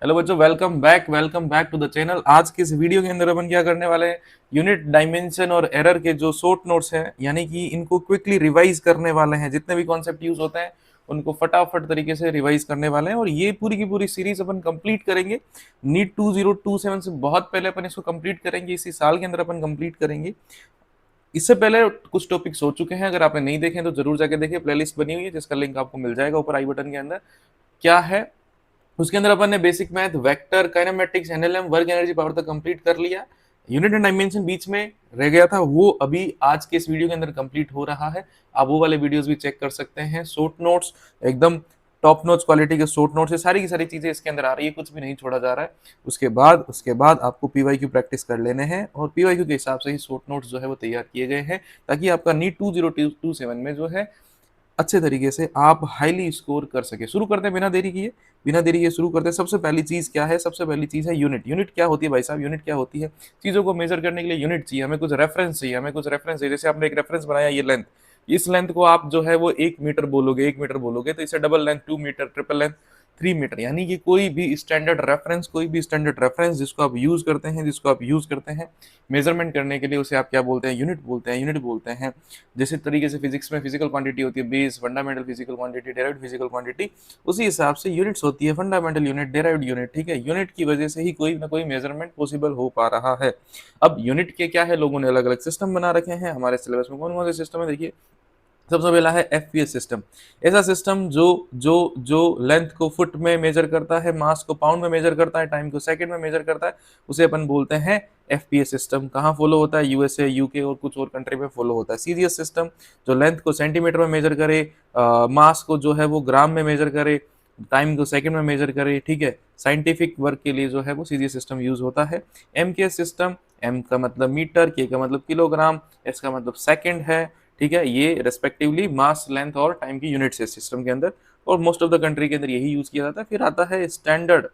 Hello बच्चों, welcome back to the channel. आज के इस वीडियो के अंदर अपन क्या करने वाले हैं, यूनिट डायमेंशन और एरर के जो शॉर्ट नोट्स हैं, यानी कि इनको क्विकली रिवाइज करने वाले हैं। जितने भी कॉन्सेप्ट यूज होते हैं उनको फटाफट तरीके से रिवाइज करने वाले हैं और ये पूरी की पूरी सीरीज अपन कंप्लीट करेंगे। नीट 2027 से बहुत पहले अपन इसको कंप्लीट करेंगे, इसी साल के अंदर अपन कंप्लीट करेंगे। इससे पहले कुछ टॉपिक्स हो चुके हैं, अगर आपने नहीं देखे तो जरूर जाके देखिए। प्लेलिस्ट बनी हुई है जिसका लिंक आपको मिल जाएगा ऊपर आई बटन के अंदर। क्या है उसके अंदर, अपन ने basic math, vector, kinematics, NLM, work energy power तक कंप्लीट कर लिया। यूनिट एंड डायमेंशन बीच में रह गया था, वो अभी आज के इस वीडियो के अंदर कंप्लीट हो रहा है। आप वो वाले वीडियोस भी चेक कर सकते हैं। शॉर्ट नोट्स एकदम टॉप नोट्स क्वालिटी के शॉर्ट नोट्स है, सारी की सारी चीजें इसके अंदर आ रही है, कुछ भी नहीं छोड़ा जा रहा है। उसके बाद आपको पीवाईक्यू प्रैक्टिस कर लेने हैं और पीवाईक्यू के हिसाब से ही शॉर्ट नोट्स जो है वो तैयार किए गए हैं, ताकि आपका नीट 2027 में जो है अच्छे तरीके से आप हाईली स्कोर कर सके। शुरू करते हैं बिना देरी किए शुरू करते हैं। सबसे पहली चीज क्या है? सबसे पहली चीज है यूनिट क्या होती है भाई साहब? यूनिट क्या होती है? चीजों को मेजर करने के लिए यूनिट चाहिए, हमें कुछ रेफरेंस चाहिए। जैसे आपने एक रेफरेंस बनाया, ये लेंथ, इस लेंथ को आप जो है वो 1 मीटर बोलोगे तो इसे double length 2 metre, triple length 3 metre, यानी कि कोई भी स्टैंडर्ड रेफरेंस जिसको आप यूज करते हैं मेजरमेंट करने के लिए, उसे आप क्या बोलते हैं? यूनिट बोलते हैं। जैसे तरीके से फिजिक्स में फिजिकल क्वांटिटी होती है, base, fundamental physical quantity, derived physical quantity, उसी हिसाब से यूनिट्स होती है, फंडामेंटल यूनिट, डेराइव्ड यूनिट। ठीक है, यूनिट की वजह से ही कोई ना कोई मेजरमेंट पॉसिबल हो पा रहा है। अब यूनिट के क्या है, लोगों ने अलग अलग सिस्टम बना रखे हैं। हमारे सिलेबस में कौन कौन से सिस्टम है देखिए। सबसे पहला है एफपीएस सिस्टम। ऐसा सिस्टम जो जो जो लेंथ को फुट में मेजर करता है, मास को पाउंड में मेजर करता है, टाइम को सेकंड में मेजर करता है, उसे अपन बोलते हैं एफपीएस सिस्टम। कहाँ फॉलो होता है? यूएसए, यूके और कुछ और कंट्री में फॉलो होता है। सीजीएस सिस्टम जो लेंथ को सेंटीमीटर में मेजर करे, मास को जो है वो ग्राम में मेजर करे, टाइम को सेकंड में मेजर करे। ठीक है, साइंटिफिक वर्क के लिए जो है वो सीजीएस सिस्टम यूज होता है। एमकेएस सिस्टम, एम का मतलब मीटर, के का मतलब किलोग्राम, एस का मतलब सेकंड है। ठीक है, ये रेस्पेक्टिवली मास, लेंथ और टाइम की यूनिट्स है सिस्टम के अंदर, और मोस्ट ऑफ द कंट्री के अंदर यही यूज किया जाता है। फिर आता है standard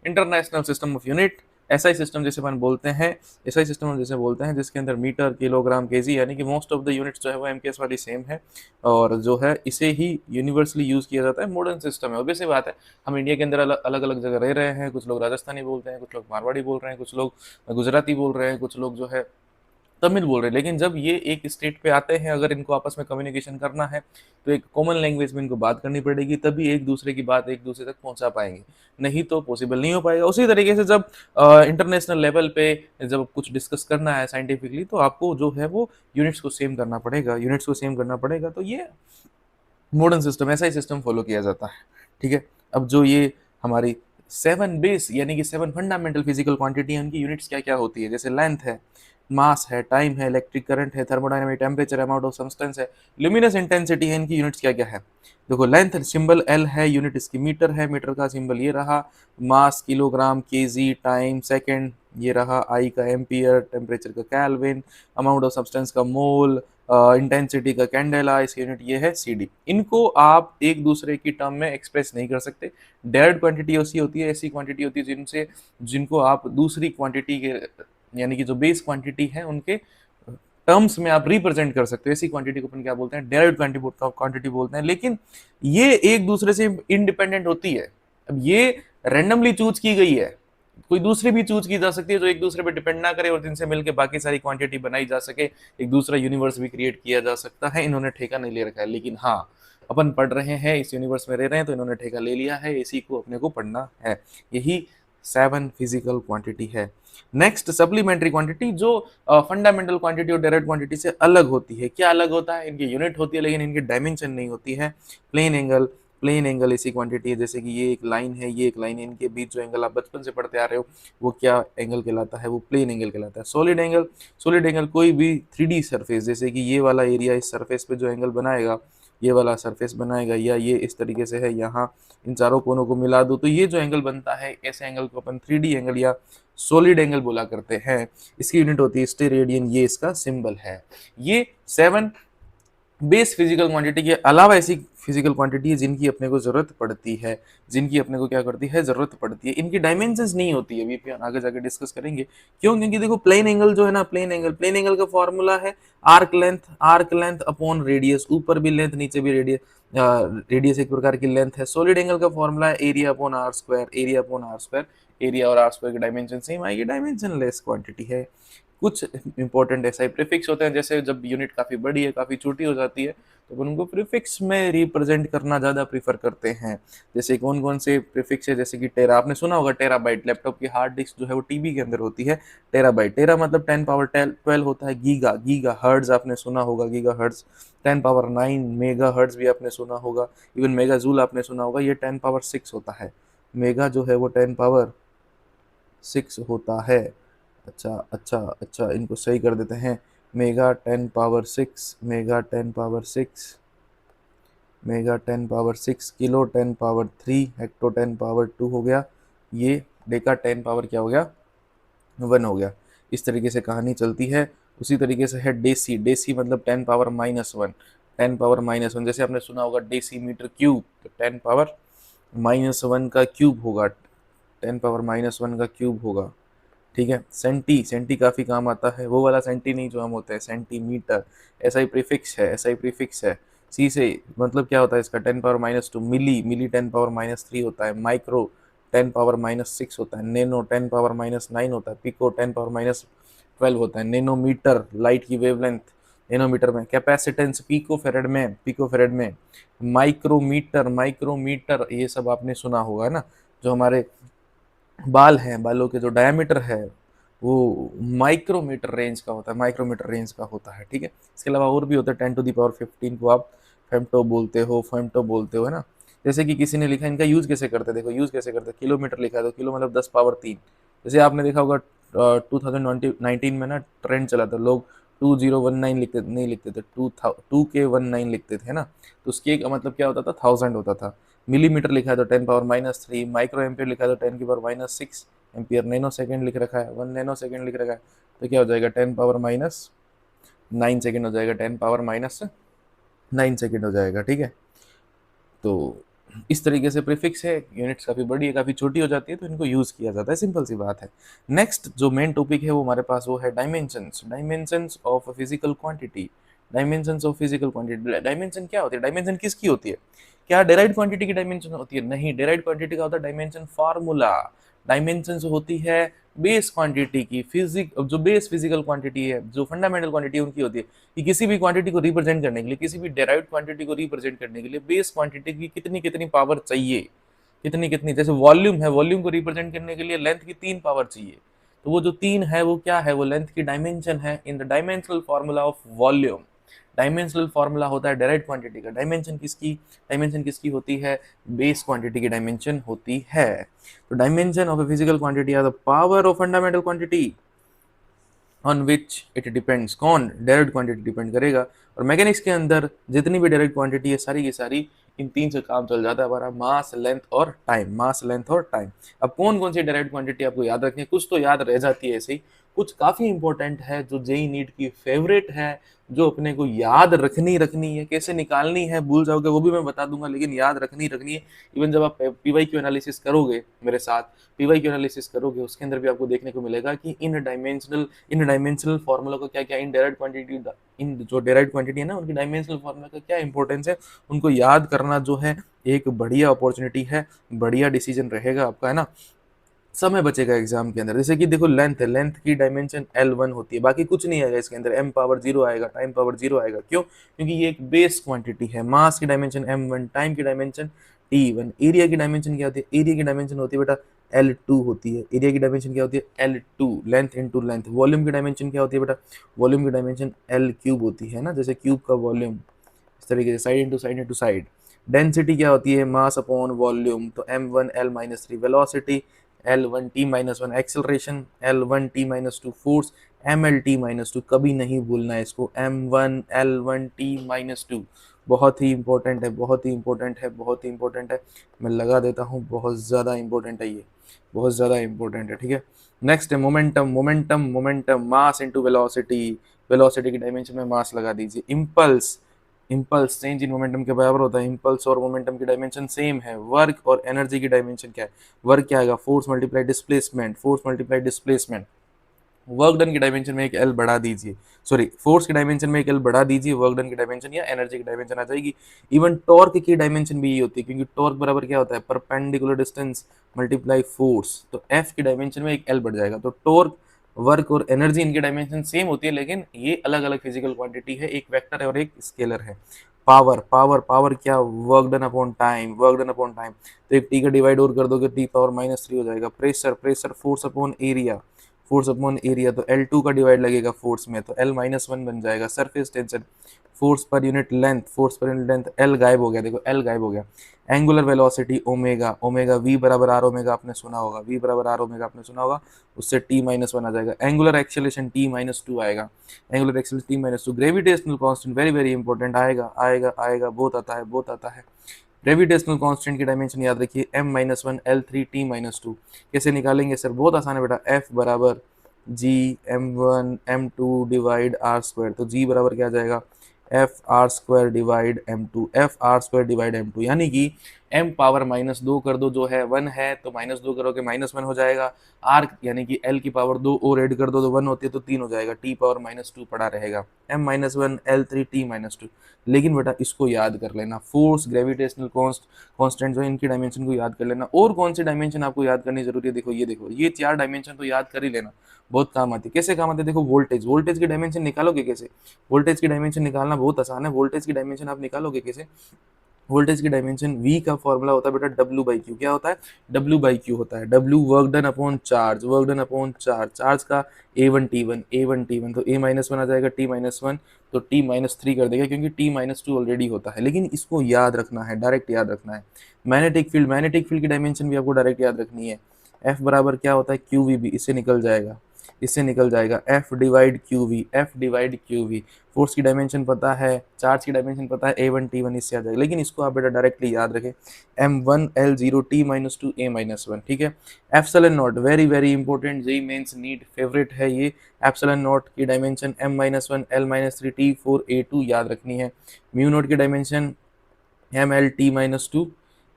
international system of unit, SI system जैसे अपन बोलते हैं। एसआई सिस्टम जैसे बोलते हैं जिसके अंदर मीटर, किलोग्राम, केजी, यानी कि मोस्ट ऑफ द यूनिट्स जो है वो एमकेएस वाली सेम है, और जो है इसे ही यूनिवर्सली यूज किया जाता है। मॉडर्न सिस्टम है, ऑब्वियस सी बात है। हम इंडिया के अंदर अलग अलग जगह रह रहे हैं, कुछ लोग राजस्थानी बोलते हैं, कुछ लोग मारवाड़ी बोल रहे हैं, कुछ लोग गुजराती बोल रहे हैं, कुछ लोग जो है तमिल बोल रहे हैं। लेकिन जब ये एक स्टेट पे आते हैं, अगर इनको आपस में कम्युनिकेशन करना है तो एक कॉमन लैंग्वेज में इनको बात करनी पड़ेगी, तभी एक दूसरे की बात एक दूसरे तक पहुंचा पाएंगे, नहीं तो पॉसिबल नहीं हो पाएगा। उसी तरीके से जब इंटरनेशनल लेवल पे जब कुछ डिस्कस करना है साइंटिफिकली, तो आपको जो है वो यूनिट्स को सेम करना पड़ेगा। तो ये मॉडर्न सिस्टम, ऐसा ही सिस्टम फॉलो किया जाता है। ठीक है, अब जो ये हमारी 7 बेस यानी कि 7 फंडामेंटल फिजिकल क्वांटिटी है, उनकी यूनिट्स क्या क्या होती है? जैसे लेंथ है, मास है, टाइम है, इलेक्ट्रिक करंट है, thermodynamic temperature, amount of substance है, ल्यूमिनस इंटेंसिटी है। इनकी यूनिट्स क्या क्या है? देखो, लेंथ सिंबल एल है, यूनिट इसकी मीटर है, मीटर का सिंबल ये रहा। मास किलोग्राम, केजी, टाइम सेकंड ये रहा, आई का एम्पियर, टेम्परेचर का केल्विन, अमाउंट ऑफ सब्सटेंस का मोल, इंटेंसिटी का कैंडेला, इसकी यूनिट ये है सीडी। इनको आप एक दूसरे की टर्म में एक्सप्रेस नहीं कर सकते। डायरेक्ट क्वांटिटी ऐसी होती है, जिनको आप दूसरी क्वांटिटी के, यानी कि जो बेस क्वांटिटी है उनके टर्म्स में आप रिप्रेजेंट कर सकते हो। ऐसी क्वांटिटी को अपन क्या बोलते हैं? डायरेक्ट क्वांटिटी बोलते हैं। लेकिन ये एक दूसरे से इंडिपेंडेंट होती है। अब ये रेंडमली चूज की गई है, कोई दूसरी भी चूज की जा सकती है जो एक दूसरे पे डिपेंड ना करे और जिनसे मिलकर बाकी सारी क्वांटिटी बनाई जा सके। एक दूसरा यूनिवर्स भी क्रिएट किया जा सकता है। इन्होंने ठेका नहीं ले रखा है, लेकिन हाँ, अपन पढ़ रहे हैं, इस यूनिवर्स में रह रहे हैं, तो इन्होंने ठेका ले लिया है, इसी को अपने को पढ़ना है। यही 7 फिजिकल क्वांटिटी है। नेक्स्ट, सप्लीमेंट्री क्वांटिटी, जो फंडामेंटल क्वांटिटी और डायरेक्ट क्वांटिटी से अलग होती है। क्या अलग होता है? इनकी यूनिट होती है लेकिन इनकी डायमेंशन नहीं होती है। प्लेन एंगल ऐसी क्वांटिटी है, जैसे कि ये एक लाइन है, ये एक लाइन है, इनके बीच जो एंगल आप बचपन से पढ़ते आ रहे हो वो क्या एंगल कहलाता है? वो प्लेन एंगल कहलाता है। सॉलिड एंगल कोई भी 3D सरफेस, जैसे कि ये वाला एरिया, इस सरफेस पे जो एंगल बनाएगा, ये वाला सरफेस बनाएगा, या ये इस तरीके से है, यहाँ इन चारों कोनों को मिला दो तो ये जो एंगल बनता है, ऐसे एंगल को अपन 3D एंगल या सॉलिड एंगल बोला करते हैं। इसकी यूनिट होती है स्टेरेडियन, ये इसका सिंबल है। ये 7 बेस फिजिकल क्वांटिटी के अलावा ऐसी फिजिकल क्वांटिटी है जिनकी अपने को जरूरत पड़ती है, जिनकी अपने को क्या करती है? जरूरत पड़ती है। इनकी डायमेंशंस नहीं होती है, अभी पे आगे जाके डिस्कस करेंगे क्यों। क्योंकि देखो, प्लेन एंगल जो है ना, प्लेन एंगल का फॉर्मूला है आर्क लेंथ अपॉन रेडियस, ऊपर भी लेंथ नीचे भी रेडियस। रेडियस एक प्रकार की लेंथ है। सॉलिड एंगल का फॉर्मूला है area upon R square, area upon R square. Area और आर स्क्वायर की डायमेंशन सेम आएगी, डायमेंशन लेस क्वांटिटी है। कुछ इंपॉर्टेंट ऐसा ही प्रीफिक्स होते हैं, जैसे जब यूनिट काफी बड़ी है, काफी छोटी हो जाती है, तो अपन उनको प्रीफिक्स में रिप्रेजेंट करना ज्यादा प्रीफर करते हैं। जैसे कौन कौन से प्रीफिक्स है, जैसे कि टेरा, आपने सुना होगा टेराबाइट, लैपटॉप की हार्ड डिस्क जो है वो टीबी के अंदर होती है। टेराबाइट, टेरा मतलब 10 पावर 12 होता है। गीगा, गीगा हर्ट्ज आपने सुना होगा, giga hertz 10 power 9। Mega hertz भी आपने सुना होगा, इवन मेगा जूल आपने सुना होगा, ये 10 पावर 6 होता है। मेगा जो है वो 10 पावर 6 होता है। अच्छा अच्छा अच्छा, इनको सही कर देते हैं। Mega 10 power 6, mega 10 power 6, mega 10 power 6, kilo 10 power 3, hecto 10 power 2 हो गया। ये डेका 10 पावर क्या हो गया, 1 हो गया। इस तरीके से कहानी चलती है। उसी तरीके से है डेसी, डेसी मतलब 10 पावर-1, 10 पावर-1, जैसे आपने सुना होगा डेसी मीटर क्यूब, तो 10 पावर-1 का क्यूब होगा, 10 पावर-1 का क्यूब होगा। ठीक है। सेंटी, सेंटी काफी काम आता है, वो वाला सेंटी नहीं जो हम होते हैं, सेंटीमीटर। ऐसा ही प्रीफिक्स है, ऐसा ही प्रीफिक्स है। सी से मतलब क्या होता है इसका, 10 पावर-2। मिली, मिली 10 पावर-3 होता है। माइक्रो 10 पावर-6 होता है। नैनो 10 पावर-9 होता है। पिको 10 पावर-12 होता है। नैनोमीटर लाइट की वेवलेंथ, नैनोमीटर में। कैपेसिटेंस पिको फेरेड में, पिको फेरेड में। माइक्रोमीटर, माइक्रोमीटर ये सब आपने सुना होगा ना। जो हमारे बाल हैं, बालों के जो डायमीटर है वो माइक्रोमीटर रेंज का होता है, माइक्रोमीटर रेंज का होता है। ठीक है। इसके अलावा और भी होता है, 10 टू दी पावर 15 को आप फेमटो बोलते हो, फेमटो बोलते हो, है ना। जैसे कि किसी ने लिखा, इनका यूज कैसे करते हैं, देखो यूज कैसे करते हैं। किलोमीटर लिखा है तो किलो मतलब 10 पावर 3। जैसे आपने देखा होगा 2019 में ना ट्रेंड चला था, लोग 2019 लिखते नहीं लिखते थे, 2K19 लिखते थे ना। तो उसके का मतलब क्या होता था, 1000 होता था। मिलीमीटर लिखा है तो 10 पावर-3, माइक्रो एम्पियर लिखा है तो 10 की पावर-6 एम्पियर। नैनो सेकेंड लिख रखा है, 1 नैनो सेकेंड लिख रखा है, तो क्या हो जाएगा, 10 पावर-9 सेकेंड हो जाएगा, 10 पावर-9 सेकेंड हो जाएगा। ठीक है। तो इस तरीके से प्रीफिक्स है, यूनिट्स काफ़ी बड़ी है, काफ़ी छोटी हो जाती है, तो इनको यूज़ किया जाता है, सिंपल सी बात है। नेक्स्ट जो मेन टॉपिक है वो हमारे पास वो है dimensions, dimensions of physical quantity. Dimensions of physical quantity, dimension क्या होती है, डायमेंशन किसकी होती है। क्या डेराइव्ड क्वांटिटी की डायमेंशन होती है, नहीं। डेराइव्ड क्वांटिटी का होता है डायमेंशन फार्मूला। डायमेंशन होती है बेस क्वांटिटी की, फिजिक जो बेस फिजिकल क्वांटिटी है, जो फंडामेंटल क्वांटिटी है उनकी होती है। कि किसी भी क्वांटिटी को रिप्रेजेंट करने के लिए, किसी भी डेराइव्ड क्वांटिटी को रिप्रेजेंट करने के लिए बेस क्वांटिटी की कितनी कितनी पावर चाहिए, कितनी कितनी। जैसे वॉल्यूम है, वॉल्यूम को रिप्रेजेंट करने के लिए लेंथ की 3 पावर चाहिए, तो वो जो 3 है वो क्या है, वो लेंथ की डायमेंशन है in the dimensional formula of volume. Dimensional formula होता है डायरेक्ट क्वांटिटी का। डायमेंशन किसकी होती है, बेस क्वांटिटी की डायमेंशन होती है। तो dimension of a physical quantity are the power of fundamental quantity on which it depends. कौन, डायरेक्ट क्वांटिटी डिपेंड करेगा। और मैकेनिक्स के अंदर जितनी भी डायरेक्ट क्वांटिटी है सारी की सारी इन 3 से काम चल जाता है हमारा, मास, लेंथ और टाइम। मास, लेंथ और टाइम। अब कौन कौन सी डायरेक्ट क्वांटिटी आपको याद रखनी है, कुछ तो याद रह जाती है ऐसे ही, कुछ काफी इंपॉर्टेंट है जो जेई नीट की फेवरेट है, जो अपने को याद रखनी है। कैसे निकालनी है भूल जाओगे वो भी मैं बता दूंगा, लेकिन याद रखनी है। इवन जब आप पीवाईक्यू एनालिसिस करोगे मेरे साथ, पीवाईक्यू एनालिसिस करोगे उसके अंदर भी आपको देखने को मिलेगा कि इन डायमेंशनल फार्मूला का क्या क्या, इन डायरेक्ट क्वांटिटी, इन जो डायरेक्ट क्वांटिटी है ना उनकी डायमेंशनल फार्मूला का क्या इंपॉर्टेंस है, उनको याद करना जो है एक बढ़िया अपॉर्चुनिटी है, बढ़िया डिसीजन रहेगा आपका, है ना। समय बचेगा एग्जाम के अंदर। जैसे कि देखो लेंथ है, लेंथ की डायमेंशन L1 होती है, बाकी कुछ नहीं आएगा इसके अंदर। m पावर 0 आएगा, टाइम पावर 0 आएगा, क्यों, क्योंकि ये एक बेस क्वांटिटी है। मास की डायमेंशन m1, टाइम की डायमेंशन t1। एरिया की डायमेंशन क्या होती है, एरिया की डायमेंशन होती है बेटा L2 होती है। एरिया की डायमेंशन क्या होती है, L2, length into length. Volume की डायमेंशन क्या होती है बेटा, वॉल्यूम की डायमेंशन L क्यूब होती है ना, जैसे क्यूब का वॉल्यूम, इस तरीके से साइड इंटू साइड। डेंसिटी क्या होती है, मास अपॉन वॉल्यूम, तो m1L-3। Velocity L1T-1, acceleration L1T-2, force MLT-2। कभी नहीं भूलना है इसको, M1L1T-2। बहुत ही इंपॉर्टेंट है, बहुत ही इंपॉर्टेंट है, बहुत ही इंपॉर्टेंट है। मैं लगा देता हूँ, बहुत ज़्यादा इंपॉर्टेंट है ये, बहुत ज़्यादा इंपॉर्टेंट है। ठीक है। नेक्स्ट है momentum, momentum mass into velocity. Velocity की डायमेंशन में मास लगा दीजिए। Impulse, impulse change in momentum के बराबर होता है। इम्पल्स और मोमेंटम की डायमेंशन सेम है। वर्क और एनर्जी की डायमेंशन क्या है, वर्क क्या आएगा, force multiply displacement, force multiply displacement. Work done की डायमेंशन में एक एल बढ़ा दीजिए, सॉरी फोर्स की डायमेंशन में एक एल बढ़ा दीजिए, वर्क डन की डायमेंशन या एनर्जी की डायमेंशन आ जाएगी। इवन टॉर्क की डायमेंशन भी ये होती है, क्योंकि टॉर्क बराबर क्या होता है, परपेंडिकुलर डिस्टेंस मल्टीप्लाई फोर्स, तो एफ की डायमेंशन में एक एल बढ़ जाएगा। तो टॉर्क, वर्क और एनर्जी इनकी डायमेंशन सेम होती है, लेकिन ये अलग अलग फिजिकल क्वांटिटी है, एक वेक्टर है और एक स्केलर है। पावर, पावर पावर क्या, work done upon time, work done upon time, तो एक टी का डिवाइड और कर दोगे टी पावर -3 हो जाएगा। Pressure, pressure force upon area, force upon area, तो L2 का डिवाइड लगेगा फोर्स में, तो L-1 बन जाएगा। सरफेस टेंशन, फोर्स पर यूनिट लेंथ, फोर्स पर यूनिट लेंथ, L गायब हो गया, देखो L गायब हो गया। Angular velocity omega, omega V बराबर आर ओमेगा आपने सुना होगा, V बराबर आर ओमेगा आपने सुना होगा, उससे T-1 आ जाएगा। एंगुलर एक्सेलरेशन T-2 आएगा, angular acceleration T-2। Gravitational constant very very important, आएगा आएगा आएगा, बहुत आता है बहुत आता है। ग्रेविटेशनल कांस्टेंट की डायमेंशन याद रखिए, M-1 L3 T-2। कैसे निकालेंगे सर, बहुत आसान है बेटा, F बराबर जी M1 M2 divide are square, तो जी बराबर क्या आ जाएगा, F R square divide M2, F R square divide M2, यानी कि m पावर -2 कर दो, जो है 1 है, तो -2 करोगे -1 हो जाएगा। r यानी कि l की पावर 2 और ऐड कर दो तो 1 होती है, तो 3 हो जाएगा, t पावर -2 पड़ा रहेगा, M-1 L3 T-2। लेकिन बेटा इसको याद कर लेना, फोर्स, ग्रेविटेशनल कांस्टेंट जो है इनकी डायमेंशन को याद कर लेना। और कौन सी डायमेंशन आपको याद करनी जरूरी है, देखो ये 4 डायमेंशन तो याद कर ही लेना, बहुत काम आती है। कैसे काम आती है, देखो वोल्टेज, वोल्टेज की डायमेंशन निकालोगे कैसे, वोल्टेज की डायमेंशन निकालना बहुत आसान है। वोल्टेज की डायमेंशन आप निकालोगे कैसे, वोल्टेज की डायमेंशन V का फॉर्मूला होता है बेटा W/Q, क्या होता है, W/Q होता है, W work done upon charge, work done upon charge, charge का A1 T1, तो A-1 आ जाएगा, T-1 तो T-3 कर देगा, क्योंकि T-2 ऑलरेडी होता है। लेकिन इसको याद रखना है, डायरेक्ट याद रखना है। मैग्नेटिक फील्ड, मैग्नेटिक फील्ड की डायमेंशन भी आपको डायरेक्ट याद रखनी है। F बराबर क्या होता है, QVB, इससे निकल जाएगा, इससे निकल जाएगा, F divide QV, F divide QV। Force की डायमेंशन पता है, चार्ज की डायमेंशन पता है, A1 T1, इससे आ जाएगा। लेकिन इसको आप बेटा डायरेक्टली याद रखें, M1 L0 T-2 A-1, ठीक है। Epsilon naught very very important, JEE mains NEET favourite है ये। एप्सिलॉन नॉट की dimension M-1 L-3 T4 A2 याद रखनी है। म्यू नॉट की डायमेंशन ML T-2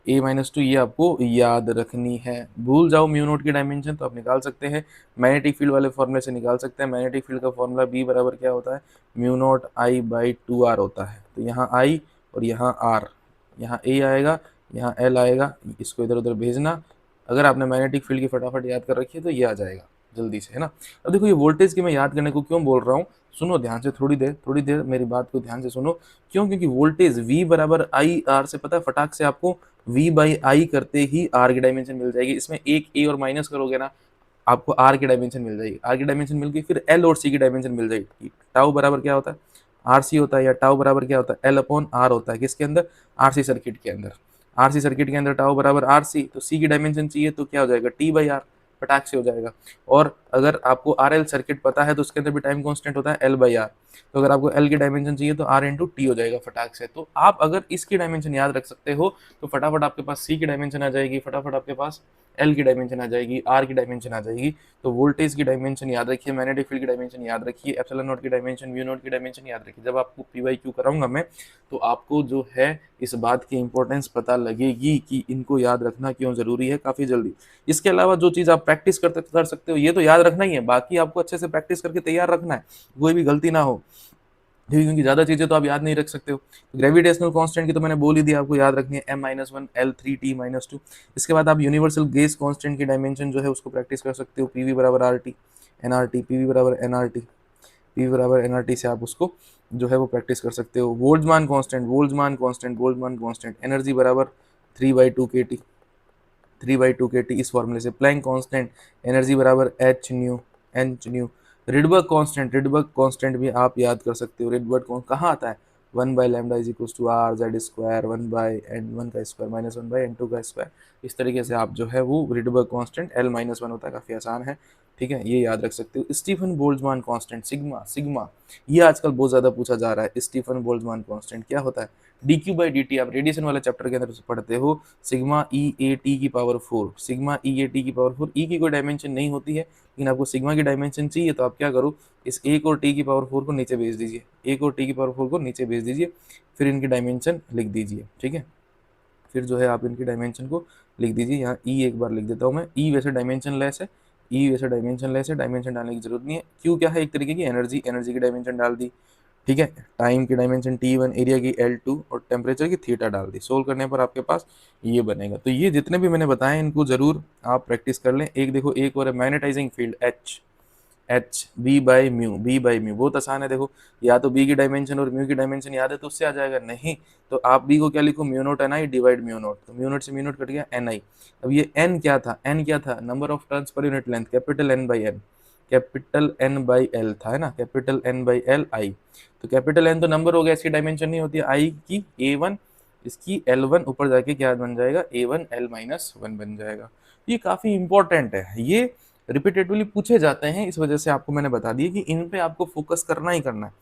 A-2, ये आपको याद रखनी है। भूल जाओ म्यू नोट की डायमेंशन तो आप निकाल सकते हैं, मैग्नेटिक फील्ड वाले फॉर्मूले से निकाल सकते हैं। मैग्नेटिक फील्ड का फॉर्मूला B बराबर क्या होता है, म्यू नोट I/2R होता है। तो यहाँ I और यहाँ R, यहाँ A आएगा, यहाँ L आएगा, इसको इधर उधर भेजना। अगर आपने मैग्नेटिक फील्ड की फटाफट याद कर रखी है तो ये आ जाएगा जल्दी से, है ना। अब देखो ये वोल्टेज की मैं याद करने को क्यों बोल रहा हूँ, सुनो ध्यान से, थोड़ी देर मेरी बात को ध्यान से सुनो। क्यों, क्योंकि वोल्टेज V बराबर I/R से पता है, फटाक से आपको V/I करते ही R की डायमेंशन मिल जाएगी। इसमें एक A और माइनस करोगे ना, आपको R की डायमेंशन मिल जाएगी। R की डायमेंशन मिल गई, फिर L और C की डायमेंशन मिल जाएगी। टाउ बराबर क्या होता है, RC होता है, या टाउ बराबर क्या होता है, L/R होता है। किसके अंदर, RC सर्किट के अंदर। RC सर्किट के अंदर टाउ बराबर RC, तो C की डायमेंशन चाहिए तो क्या हो जाएगा, T/R, फटाक से हो जाएगा। और अगर आपको RL सर्किट पता है तो उसके अंदर भी टाइम कांस्टेंट होता है L/R, तो अगर आपको L की डायमेंशन चाहिए तो R इंटू T हो जाएगा फटाक से। तो आप अगर इसकी डायमेंशन याद रख सकते हो तो फटाफट आपके पास C की डायमेंशन आ जाएगी, फटाफट आपके पास L की डायमेंशन आ जाएगी, R की डायमेंशन आ जाएगी। तो वोल्टेज की डायमेंशन याद रखिए, मैग्नेटिक फील्ड की डायमेंशन याद रखिए, एप्सिलॉन नॉट की डायमेंशन, म्यू नॉट की डायमेंशन याद रखिए। जब आपको PYQ कराऊंगा मैं तो आपको जो है इस बात की इंपॉर्टेंस पता लगेगी कि इनको याद रखना क्यों जरूरी है, काफी जल्दी। इसके अलावा जो चीज आप प्रैक्टिस कर सकते हो ये तो याद रखना ही है, बाकी आपको अच्छे से प्रैक्टिस करके तैयार रखना है, कोई भी गलती ना हो, क्योंकि ज्यादा चीजें तो आप याद नहीं रख सकते हो। ग्रेविटेशनल कांस्टेंट की तो मैंने बोल ही दिया, आपको याद रखनी है M-1 L3 T-2। इसके बाद आप यूनिवर्सल गेज कांस्टेंट की डायमेंशन जो है उसको प्रैक्टिस कर सकते हो, PV बराबर RT NRT, PV बराबर NRT, PV बराबर NRT से आप उसको जो है वो प्रैक्टिस कर सकते हो। Boltzmann constant, Boltzmann constant, Boltzmann constant, energy बराबर 3/2 kT, 3/2 kT इस फॉर्मूले से। प्लैंक कांस्टेंट, एनर्जी बराबर H/न्यू। रिडबर्ग कांस्टेंट भी आप याद कर सकते हो। रिडबर्ग कहाँ आता है, 1/λ=R/Z², 1/N1 का स्क्वायर माइनस 1/N2 का स्क्वायर। इस तरीके से आप जो है वो रिडबर्ग कांस्टेंट L-1 होता है, काफी आसान है, ठीक है, ये याद रख सकते हो। Stefan Boltzmann constant, sigma, sigma ये आजकल बहुत ज्यादा पूछा जा रहा है। स्टीफन बोल्ट्जमान कांस्टेंट क्या होता है, dQ/dt, आप रेडिएशन वाले चैप्टर के अंदर पढ़ते हो, सिग्मा E/AT की पावर 4, सिग्मा E/AT की पावर 4। ई की कोई डायमेंशन नहीं होती है, लेकिन आपको सिग्मा की डायमेंशन चाहिए तो आप क्या करो, इस ए को टी की पावर 4 को नीचे भेज दीजिए, ए को टी की पावर 4 को नीचे भेज दीजिए, फिर इनकी डायमेंशन लिख दीजिए, ठीक है। फिर जो है आप इनकी डायमेंशन को लिख दीजिए, यहाँ ई एक बार लिख देता हूँ मैं, ई वैसे डायमेंशन लेस है, ई वैसे डायमेंशन लेस है, डायमेंशन डालने की जरूरत नहीं है। क्यू क्या है, एक तरीके की एनर्जी, एनर्जी की डायमेंशन डाल दी, ठीक है। टाइम की डायमेंशन T1, एरिया की L2 और टेम्परेचर की थीटा डाल दी। सोल्व करने पर आपके पास ये बनेगा। तो ये जितने भी मैंने बताए इनको जरूर आप प्रैक्टिस कर लें। एक देखो, एक और है magnetising field H, H B by mu, बहुत आसान है। देखो, या तो बी की डायमेंशन और म्यू की डायमेंशन याद है तो उससे आ जाएगा, नहीं तो आप बी को क्या लिखो, mu naught N I divide mu naught, तो म्यू नोट से म्यू नोट कट गया एन आई। अब ये एन क्या था, एन क्या था, number of turns per unit length, capital N by N, capital N by L था, है ना, capital N by L I. तो कैपिटल एन तो नंबर हो गया, इसकी डायमेंशन नहीं होती है, आई की A1, इसकी L1, ऊपर जाके क्या बन जाएगा, A1 L-1 बन जाएगा। ये काफी इंपॉर्टेंट है, ये रिपीटेटिवली पूछे जाते हैं, इस वजह से आपको मैंने बता दिया कि इन पे आपको फोकस करना ही करना है।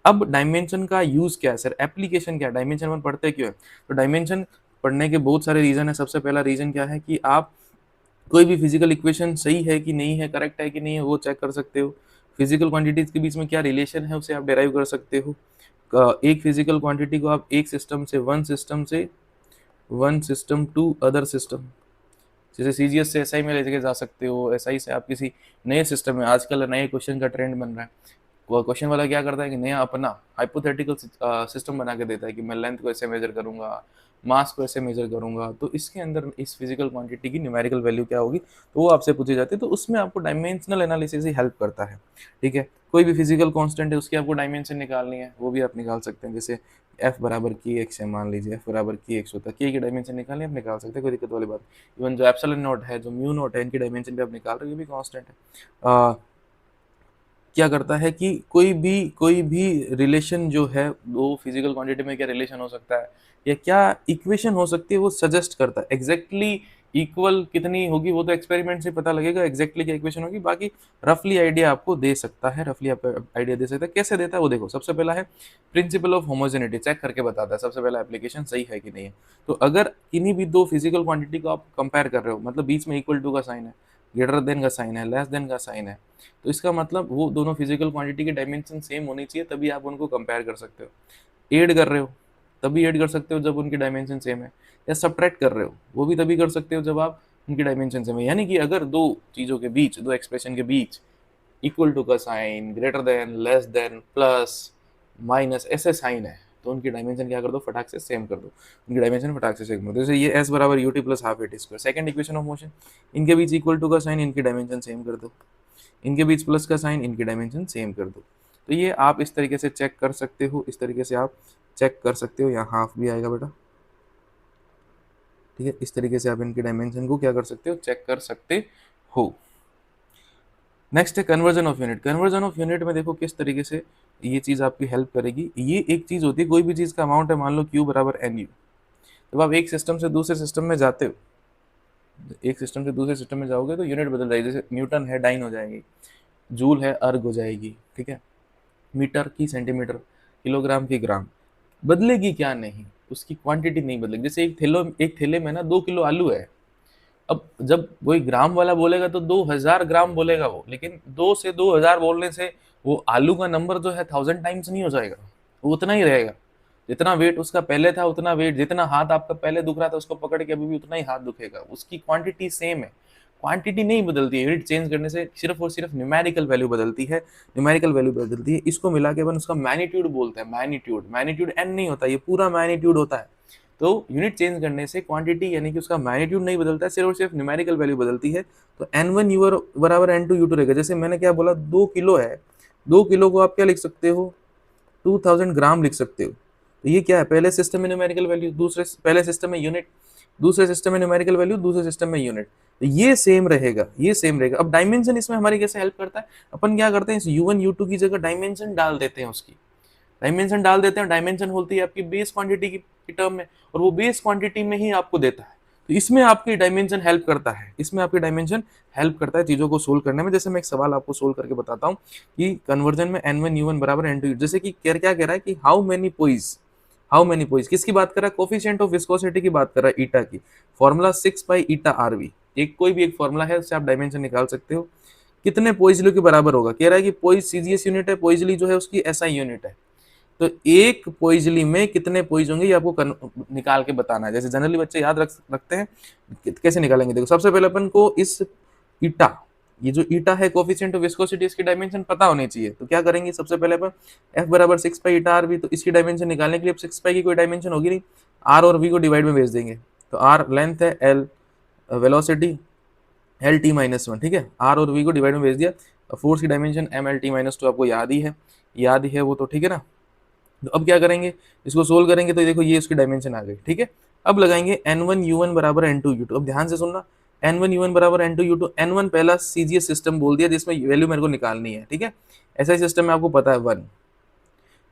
अब डायमेंशन का यूज क्या है सर, एप्लीकेशन क्या है, डायमेंशन वन पढ़ते क्यों है? तो डायमेंशन पढ़ने के बहुत सारे रीजन है। सबसे पहला रीजन क्या है कि आप कोई भी फिजिकल इक्वेशन सही है कि नहीं है, करेक्ट है कि नहीं है, वो चेक कर सकते हो। फिजिकल क्वांटिटीज के बीच में क्या रिलेशन है उसे आप डेराइव कर सकते हो। एक फिजिकल क्वांटिटी को आप एक सिस्टम से one system to other system, जैसे सीजीएस से एसआई में लेके जा सकते हो, एसआई से आप किसी नए सिस्टम में, आजकल नए क्वेश्चन का ट्रेंड बन रहा है, वो क्वेश्चन वाला क्या करता है कि नया अपना हाइपोथेटिकल सिस्टम बना के देता है कि मैं लेंथ को ऐसे मेजर करूंगा, मास को ऐसे मेजर करूंगा, तो इसके अंदर इस फिजिकल क्वांटिटी की न्यूमेरिकल वैल्यू क्या होगी, तो वो आपसे पूछी जाती है। तो उसमें आपको डायमेंशनल एनालिसिस ही हेल्प करता है, ठीक है। कोई भी फिजिकल कांस्टेंट है उसकी आपको डायमेंशन निकालनी है, वो भी आप निकाल सकते हैं। जैसे एफ बराबर की एक्स है, मान लीजिए एफ बराबर की एक्स होता है, के की डायमेंशन निकालनी है, आप निकाल सकते हैं, कोई दिक्कत वाली बात। इवन जो एप्सिलॉन नॉट है, जो म्यू नॉट है, इनकी डायमेंशन भी आप निकाल रहे हो, ये भी कांस्टेंट है। क्या करता है कि कोई भी रिलेशन जो है वो फिजिकल क्वांटिटी में क्या रिलेशन हो सकता है या क्या इक्वेशन हो सकती है, वो सजेस्ट करता है। एग्जैक्टली इक्वल कितनी होगी वो तो एक्सपेरिमेंट से पता लगेगा, एग्जैक्टली क्या इक्वेशन होगी, बाकी रफली आइडिया आपको दे सकता है, रफली आपको आइडिया दे सकता है। कैसे देता है वो देखो, सबसे पहला है प्रिंसिपल ऑफ होमोजेनिटी, चेक करके बताता है सबसे पहला एप्लीकेशन सही है कि नहीं है। तो अगर किन्हीं भी दो फिजिकल क्वांटिटी को आप कंपेयर कर रहे हो, मतलब बीच में इक्वल टू का साइन है, ग्रेटर देन का साइन है, लेस देन का साइन है, तो इसका मतलब वो दोनों फिजिकल क्वांटिटी की डायमेंशन सेम होनी चाहिए, तभी आप उनको कंपेयर कर सकते हो। ऐड कर रहे हो तभी ऐड कर सकते हो जब उनकी डायमेंशन सेम है, या सब्ट्रैक्ट कर रहे हो वो भी तभी कर सकते हो जब आप उनकी डायमेंशन सेम है। यानी कि अगर दो चीजों के बीच, दो एक्सप्रेशन के बीच इक्वल टू का sign, greater than, less than, plus, minus ऐसे साइन है, तो उनकी डायमेंशन क्या कर दो, फटाक से सेम कर दो, उनकी डायमेंशन फटाक से सेम कर दो। जैसे ये s बराबर ut plus half at square, second equation of motion, इनके बीच इक्वल टू का साइन, इनकी डायमेंशन सेम कर दो, इनके बीच प्लस का साइन, इनकी डायमेंशन सेम कर दो। तो ये आप इस तरीके से चेक कर सकते हो, इस तरीके से आप चेक कर सकते हो। यहाँ हाफ भी आएगा बेटा, ठीक है। इस तरीके से आप इनकी डायमेंशन को क्या कर सकते हो, चेक कर सकते हो। नेक्स्ट है conversion of unit. Conversion of unit में देखो किस तरीके से ये चीज आपकी हेल्प करेगी। ये एक चीज होती है, कोई भी चीज का अमाउंट है, मान लो Q बराबर NU, जब आप एक सिस्टम से दूसरे सिस्टम में जाते हो, एक सिस्टम से दूसरे सिस्टम में जाओगे तो यूनिट बदल जाएगी। जैसे न्यूटन है डाइन हो जाएगी, जूल है अर्ग हो जाएगी, ठीक है, मीटर की सेंटीमीटर, किलोग्राम की ग्राम, बदलेगी क्या, नहीं, उसकी क्वांटिटी नहीं बदलेगी। जैसे एक थैले में ना 2 किलो आलू है, अब जब वही ग्राम वाला बोलेगा तो 2000 ग्राम बोलेगा वो, लेकिन 2 से 2000 बोलने से वो आलू का नंबर जो है 1000 टाइम्स नहीं हो जाएगा, वो उतना ही रहेगा। जितना वेट उसका पहले था उतना वेट, जितना हाथ आपका पहले दुख रहा था उसको पकड़ के अभी भी उतना ही हाथ दुखेगा, उसकी क्वांटिटी सेम है, क्वांटिटी नहीं बदलती है। यूनिट चेंज करने से सिर्फ और सिर्फ न्यूमेरिकल वैल्यू बदलती है, न्यूमेरिकल वैल्यू बदलती है। इसको मिला के अपन उसका मैग्नीट्यूड बोलते हैं, मैग्नीट्यूड, मैग्नीट्यूड n नहीं होता, ये पूरा मैग्नीट्यूड होता है। तो यूनिट चेंज करने से क्वांटिटी यानी कि उसका मैग्नीट्यूड नहीं बदलता है, सिर्फ और सिर्फ न्यूमेरिकल वैल्यू बदलती है। तो n1 u बराबर n2 u2 रहेगा। जैसे मैंने क्या बोला, 2 किलो है, 2 किलो को आप क्या लिख सकते हो, 2000 ग्राम लिख सकते हो। तो ये क्या है, पहले सिस्टम में न्यूमेरिकल वैल्यू, दूसरे पहले सिस्टम में यूनिट, दूसरे सिस्टम में न्यूमेरिकल वैल्यू, दूसरे सिस्टम में यूनिट, तो ये सेम रहेगा, ये सेम रहेगा। अब डायमेंशन इसमें हमारी कैसे हेल्प करता है, अपन क्या करते हैं, इस u1 u2 की जगह डायमेंशन डाल देते हैं, उसकी डायमेंशन डाल देते हैं। डायमेंशन होती है आपकी बेस क्वांटिटी की टर्म में, और वो बेस क्वांटिटी में ही आपको देता है। तो इसमें आपकी डायमेंशन हेल्प करता है, इसमें आपकी डायमेंशन हेल्प करता है चीजों को सोल्व करने में। जैसे मैं एक सवाल आपको सोल्व करके बताता हूँ कि कन्वर्जन में n1 u1 बराबर n2 जैसे कि क्या कह रहा है कि हाउ मेनी पोइज किसकी बात कर रहा है, कोफिशिएंट ऑफ विस्कोसिटी की बात कर रहा है, ईटा की, फॉर्मूला 6 पाई ईटा आरवी, एक कोई भी एक फॉर्मूला है, उससे आप डायमेंशन निकाल सकते हो। कितने पोइजली के बराबर होगा, कह रहा है कि पोइज सीजीएस यूनिट है, पोइजली जो है उसकी एसआई यूनिट है, तो एक पोइजली में कितने पोइज होंगे ये आपको निकाल के बताना है। जैसे जनरली बच्चे याद रखते हैं, कैसे निकालेंगे, देखो सबसे पहले अपन को इस ईटा ये जो ईटा है कोफिशिएंट ऑफ विस्कोसिटी, इसकी डायमेंशन पता होनी चाहिए। तो क्या करेंगे, सबसे पहले अपन एफ बराबर 6 पाई ईटा आर भी, तो इसकी डायमेंशन निकालने के लिए 6 पाई की कोई डायमेंशन होगी नहीं, आर और वी को डिवाइड में भेज देंगे। तो आर लेंथ है, L velocity, L T minus one, ठीक है, आर और वी को डिवाइड में भेज दिया। फोर्स की dimension M L T minus two आपको याद ही है, याद ही है वो तो, ठीक है ना। तो अब क्या करेंगे, इसको सोल्व करेंगे तो देखो ये उसकी डायमेंशन आ गई, ठीक है। अब लगाएंगे n1 u1 बराबर n2 u2। अब ध्यान से सुनना, n1 u1 बराबर n2 u2। n1 पहला सीजीएस सिस्टम बोल दिया जिसमें वैल्यू मेरे को निकालनी है, ठीक है। ऐसा ही सिस्टम में आपको पता है 1।